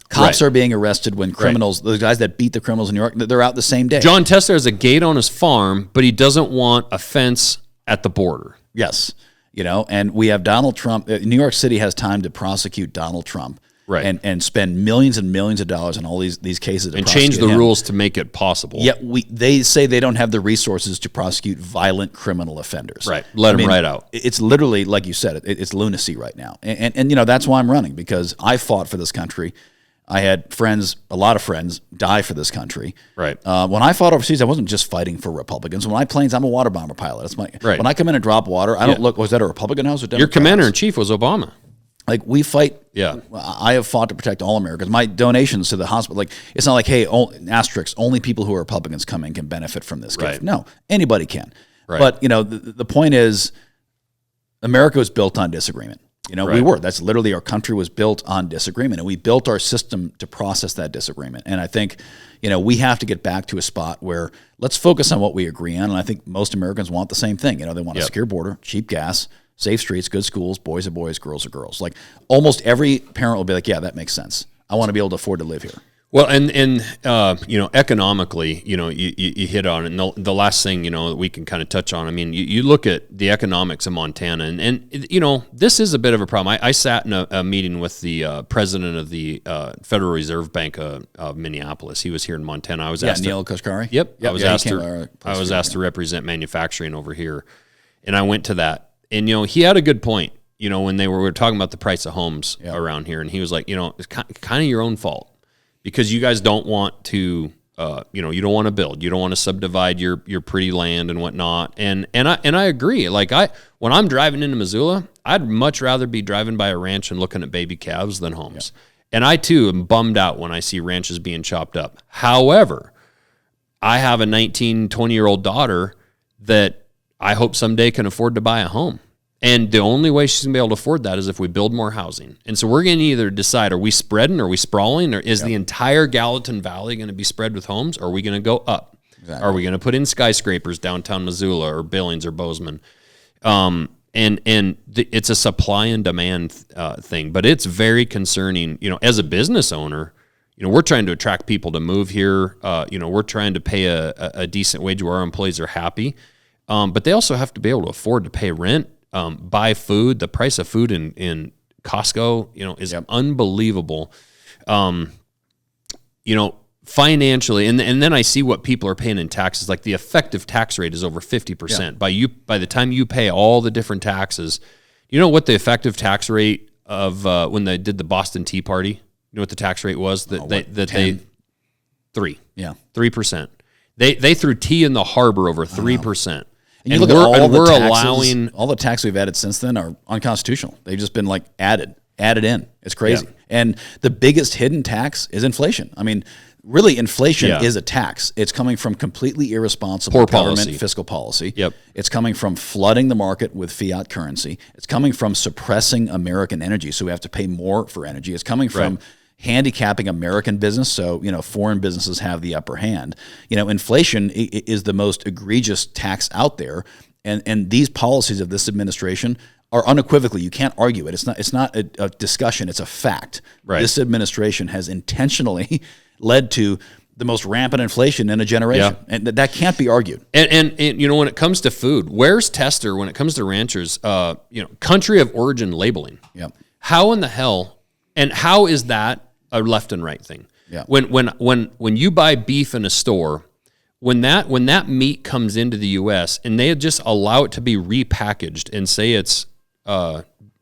Cops are being arrested when criminals, the guys that beat the criminals in New York, they're out the same day. John Tester has a gate on his farm, but he doesn't want a fence at the border. Yes, and we have Donald Trump. New York City has time to prosecute Donald Trump. Right. And spend millions and millions of dollars on all these cases and change the rules to make it possible. Yet they say they don't have the resources to prosecute violent criminal offenders. Right. Let them right out. It's literally, like you said, it's lunacy right now. And that's why I'm running, because I fought for this country. I had a lot of friends die for this country. Right. When I fought overseas, I wasn't just fighting for Republicans. When I planes, I'm a water bomber pilot. That's my. Right. When I come in and drop water, I don't look. Was that a Republican house or Democrat? Your commander in chief was Obama. Like, we fight. Yeah. I have fought to protect all Americans. My donations to the hospital, like, it's not like, hey, asterisks, only people who are Republicans come in can benefit from this gift. Right. No, anybody can. Right. But, the point is, America was built on disagreement. We were. That's literally, our country was built on disagreement, and we built our system to process that disagreement. And I think, we have to get back to a spot where let's focus on what we agree on. And I think most Americans want the same thing. They want a secure border, cheap gas, safe streets, good schools, boys are boys, girls are girls. Like, almost every parent will be like, yeah, that makes sense. I want to be able to afford to live here. Well, and economically, you hit on it. And the last thing, that we can kind of touch on, I mean, you look at the economics of Montana, and this is a bit of a problem. I sat in a meeting with the president of the Federal Reserve Bank of Minneapolis. He was here in Montana. I was asked Neil Kashkari? Yep. I was asked to represent manufacturing over here, and I went to that. And, he had a good point, when we were talking about the price of homes around here. And he was like, it's kind of your own fault, because you guys don't want to, you don't want to build. You don't want to subdivide your pretty land and whatnot. And I agree. Like, when I'm driving into Missoula, I'd much rather be driving by a ranch and looking at baby calves than homes. Yeah. And I, too, am bummed out when I see ranches being chopped up. However, I have a 19, 20-year-old daughter that I hope someday can afford to buy a home. And the only way she's going to be able to afford that is if we build more housing. And so we're going to either decide, are we spreading, are we sprawling, or is the entire Gallatin Valley going to be spread with homes, or are we going to go up? Exactly. Are we going to put in skyscrapers downtown Missoula or Billings or Bozeman? It's a supply and demand thing, but it's very concerning. As a business owner, we're trying to attract people to move here. We're trying to pay a decent wage where our employees are happy. But they also have to be able to afford to pay rent, buy food. The price of food in Costco, is unbelievable. Financially, and then I see what people are paying in taxes. Like, the effective tax rate is over 50%. By the time you pay all the different taxes, what the effective tax rate of when they did the Boston Tea Party? You know what the tax rate was? They 3%. They threw tea in the harbor over 3%. And you look at all the taxes we've added since then are unconstitutional. They've just been added in. It's crazy. Yeah. And the biggest hidden tax is inflation. I mean, really, inflation is a tax. It's coming from completely irresponsible government fiscal policy. Yep. It's coming from flooding the market with fiat currency. It's coming from suppressing American energy, so we have to pay more for energy. It's coming from handicapping American business, so foreign businesses have the upper hand. Inflation is the most egregious tax out there, and these policies of this administration are unequivocally, you can't argue it. It's not a discussion, it's a fact. Right. This administration has intentionally led to the most rampant inflation in a generation, and that can't be argued. And when it comes to food, where's Tester when it comes to ranchers? Country of origin labeling. Yep. How in the hell, and how is that a left and right thing? Yeah. When you buy beef in a store, when that meat comes into the U.S. and they just allow it to be repackaged and say it's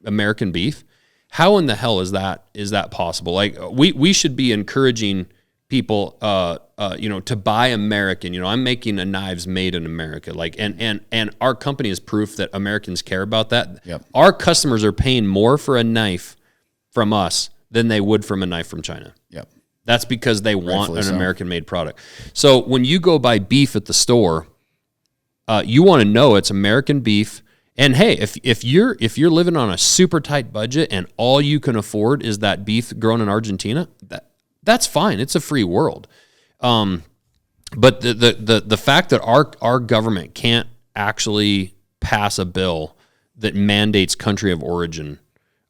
American beef, how in the hell is that possible? Like, we should be encouraging people, to buy American. I'm making knives made in America. Like, and our company is proof that Americans care about that. Yep. Our customers are paying more for a knife from us than they would from a knife from China. Yep. That's because they want Rightfully an so. American-made product. So when you go buy beef at the store, you want to know it's American beef. And hey, if you're living on a super tight budget and all you can afford is that beef grown in Argentina, that's fine. It's a free world. But the fact that our government can't actually pass a bill that mandates country of origin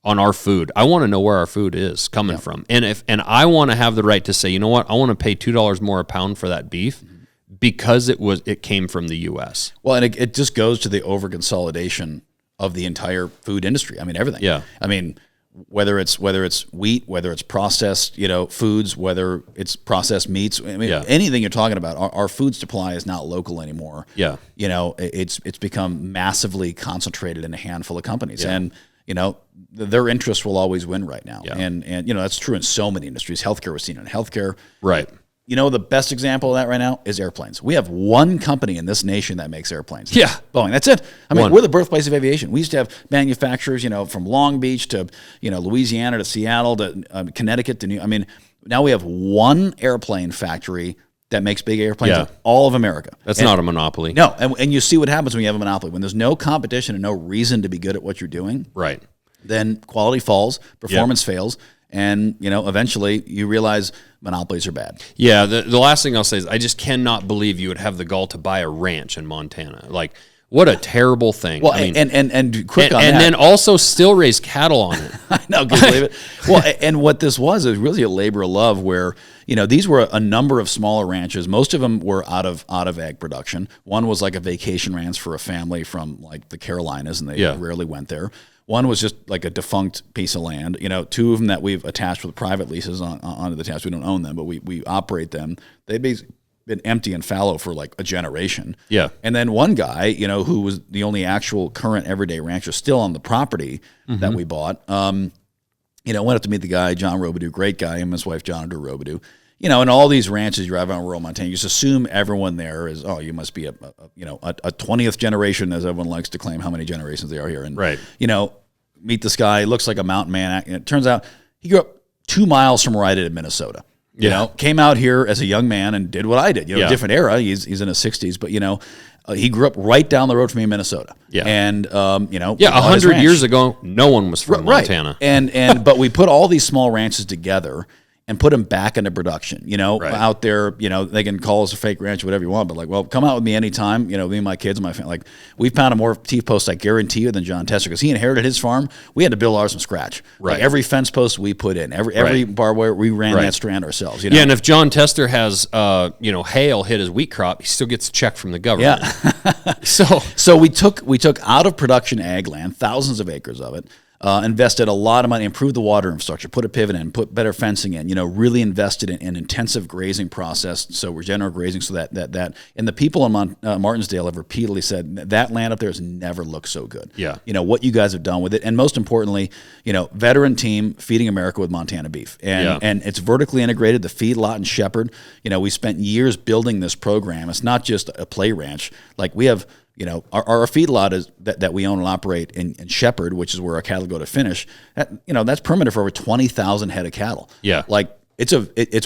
on our food, I want to know where our food is coming from, and I want to have the right to say, you know what, I want to pay $2 more a pound for that beef because it came from the U.S. Well, and it just goes to the over consolidation of the entire food industry. I mean, everything. Yeah. I mean, whether it's wheat, whether it's processed, foods, whether it's processed meats. I mean, anything you're talking about, our food supply is not local anymore. Yeah. It's become massively concentrated in a handful of companies, and their interests will always win right now. Yeah. And that's true in so many industries. Healthcare, we're seeing in healthcare. Right. The best example of that right now is airplanes. We have one company in this nation that makes airplanes. Yeah. Boeing. That's it. I mean, One. we're the birthplace of aviation. We used to have manufacturers, from Long Beach to, Louisiana to Seattle to Connecticut to now we have one airplane factory that makes big airplanes in all of America. That's not a monopoly. No. And you see what happens when you have a monopoly. When there's no competition and no reason to be good at what you're doing, Right. then quality falls, performance fails, and eventually you realize monopolies are bad. Yeah, the last thing I'll say is I just cannot believe you would have the gall to buy a ranch in Montana. Like, what a terrible thing. Well, I mean, and quick on that. And then also still raise cattle on it. I know, can you believe it? Well, and what this was really a labor of love where, these were a number of smaller ranches. Most of them were out of ag production. One was like a vacation ranch for a family from like the Carolinas, and they rarely went there. One was just like a defunct piece of land. Two of them that we've attached with private leases onto the task. We don't own them, but we operate them. They've been empty and fallow for like a generation. Yeah. And then one guy, who was the only actual current everyday rancher still on the property that we bought, went up to meet the guy, John Robidoux, great guy, him and his wife, John Robidoux. And all these ranches you drive around rural Montana, you just assume everyone there is, you must be a 20th generation, as everyone likes to claim how many generations they are here. And, Right. Meet this guy, looks like a mountain man. And it turns out he grew up 2 miles from where I did in Minnesota. Came out here as a young man and did what I did. Different era. He's in his 60s, but he grew up right down the road from me in Minnesota. Yeah, and 100 years ago, no one was from Montana. And but we put all these small ranches together and put them back into production. Out there, they can call us a fake ranch, whatever you want, but like, well, come out with me anytime. Me and my kids and my family. Like, we've pounded more teeth posts, I guarantee you, than John Tester, because he inherited his farm. We had to build ours from scratch. Right. Like, every fence post we put in, every barbed wire, we ran that strand ourselves. Yeah, and if John Tester has hail hit his wheat crop, he still gets a check from the government. Yeah. So we took out of production ag land, thousands of acres of it. Invested a lot of money, improved the water infrastructure, put a pivot in, put better fencing in, really invested in intensive grazing process, so regenerative grazing, so that and the people in Martinsdale have repeatedly said that land up there has never looked so good. Yeah. What you guys have done with it, and most importantly, veteran team feeding America with Montana beef, and it's vertically integrated, the feedlot in Shepherd. We spent years building this program. It's not just a play ranch. Like, we have, our feedlot is that we own and operate in Shepherd, which is where our cattle go to finish. That's permitted for over 20,000 head of cattle. Yeah, like it's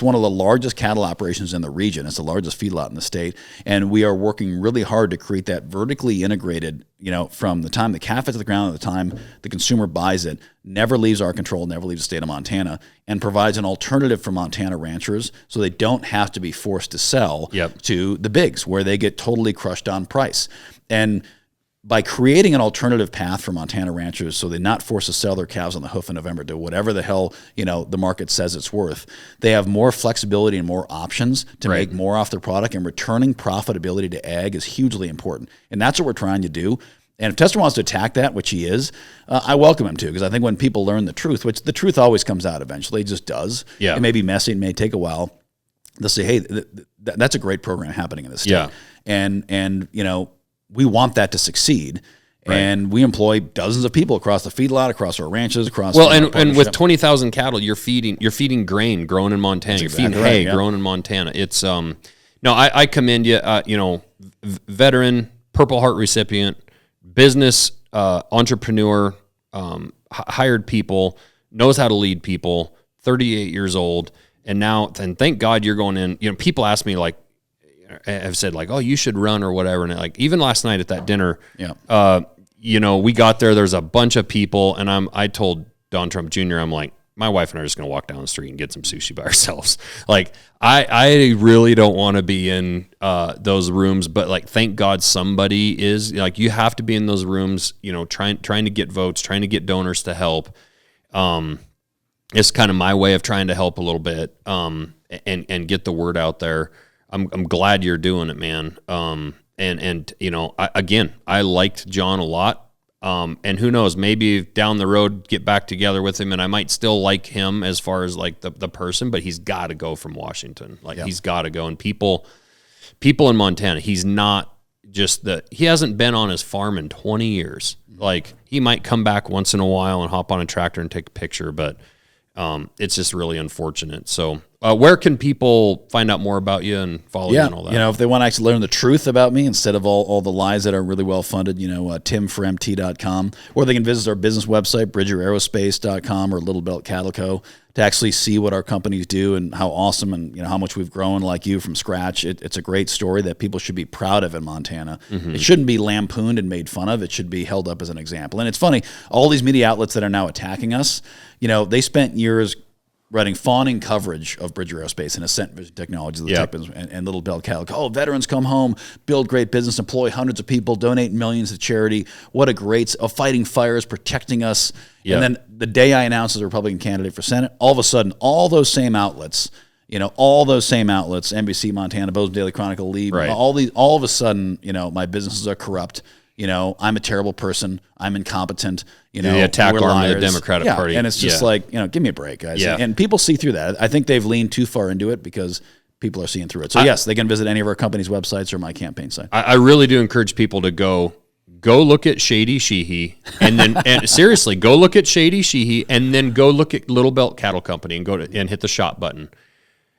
one of the largest cattle operations in the region. It's the largest feedlot in the state, and we are working really hard to create that vertically integrated. From the time the calf is to the ground to the time the consumer buys it, never leaves our control, never leaves the state of Montana, and provides an alternative for Montana ranchers, so they don't have to be forced to sell to the bigs, where they get totally crushed on price. And by creating an alternative path for Montana ranchers, so they're not forced to sell their calves on the hoof in November to whatever the hell the market says it's worth, they have more flexibility and more options to make more off their product. And returning profitability to ag is hugely important, and that's what we're trying to do. And if Tester wants to attack that, which he is, I welcome him to, because I think when people learn the truth, which the truth always comes out eventually, it just does. Yeah. It may be messy, it may take a while. They'll say, hey, that's a great program happening in the state. Yeah. And we want that to succeed. Right. And we employ dozens of people across the feedlot, across our ranches, across. Well, and with 20,000 cattle, you're feeding grain grown in Montana. You're feeding hay grown in Montana. It's no, I commend you. Veteran, Purple Heart recipient, business entrepreneur, hired people. knows how to lead people, 38 years old. And thank God you're going in. You know, people ask me like, have said like, oh, you should run or whatever. And like, even last night at that dinner, you know, we got there's a bunch of people, and I told Don Trump Jr., I'm like, my wife and I are just going to walk down the street and get some sushi by ourselves. Like, I really don't want to be in those rooms, but like, thank God somebody is. Like, you have to be in those rooms, you know, trying to get votes, trying to get donors to help. It's kind of my way of trying to help a little bit, and get the word out there. I'm glad you're doing it, man. And you know, I liked John a lot. And who knows, maybe down the road, get back together with him, and I might still like him as far as like the person, but he's got to go from Washington. Like, he's got to go. And people in Montana, he hasn't been on his farm in 20 years. Like, he might come back once in a while and hop on a tractor and take a picture, but it's just really unfortunate. So where can people find out more about you and follow you and all that? You know, if they want to actually learn the truth about me instead of all the lies that are really well funded, you know, timformt.com, or they can visit our business website, bridgeraerospace.com or Little Belt Cattle Co. to actually see what our companies do and how awesome and, you know, how much we've grown like you from scratch. It's a great story that people should be proud of in Montana. Mm-hmm. It shouldn't be lampooned and made fun of. It should be held up as an example. And it's funny, all these media outlets that are now attacking us, you know, they spent years writing fawning coverage of Bridger Aerospace and Ascent Vision Technologies, and Little Belt Cattle. Oh, veterans come home, build great business, employ hundreds of people, donate millions to charity. What a great, fighting fires, protecting us. Yep. And then the day I announced as a Republican candidate for Senate, all of a sudden, all those same outlets, NBC, Montana, Bozeman Daily Chronicle, Lead, right. all of a sudden, you know, my businesses are corrupt. You know, I'm a terrible person. I'm incompetent. You know, the attack arm of the Democratic Party. And it's just like, you know, give me a break, guys. Yeah. And people see through that. I think they've leaned too far into it because people are seeing through it. So yes, they can visit any of our company's websites or my campaign site. I really do encourage people to go look at Shady Sheehy, and then and seriously, go look at Shady Sheehy, and then go look at Little Belt Cattle Company and and hit the shop button,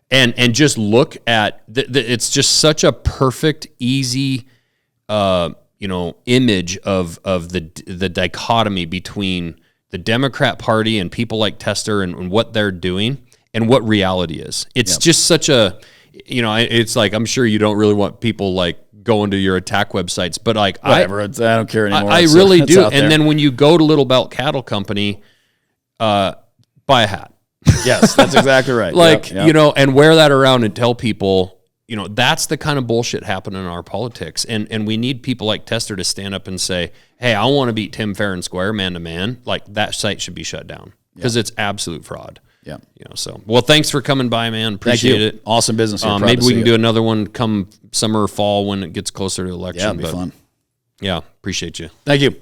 and just look at it's just such a perfect, easy, you know, image of the dichotomy between the Democrat Party and people like Tester and what they're doing and what reality is. It's just such a, you know, it's like, I'm sure you don't really want people like going to your attack websites, but like, whatever, I don't care anymore. I really do. And then when you go to Little Belt Cattle Company, buy a hat. Yes, that's exactly right. Like, you know, and wear that around and tell people, you know, that's the kind of bullshit happening in our politics. And we need people like Tester to stand up and say, hey, I want to beat Tim fair and square, man to man. Like, that site should be shut down because it's absolute fraud. Yeah. You know, so, well, thanks for coming by, man. Appreciate it. Awesome business here. Maybe we can do another one come summer or fall when it gets closer to election. Yeah, it'd be fun. Yeah, appreciate you. Thank you.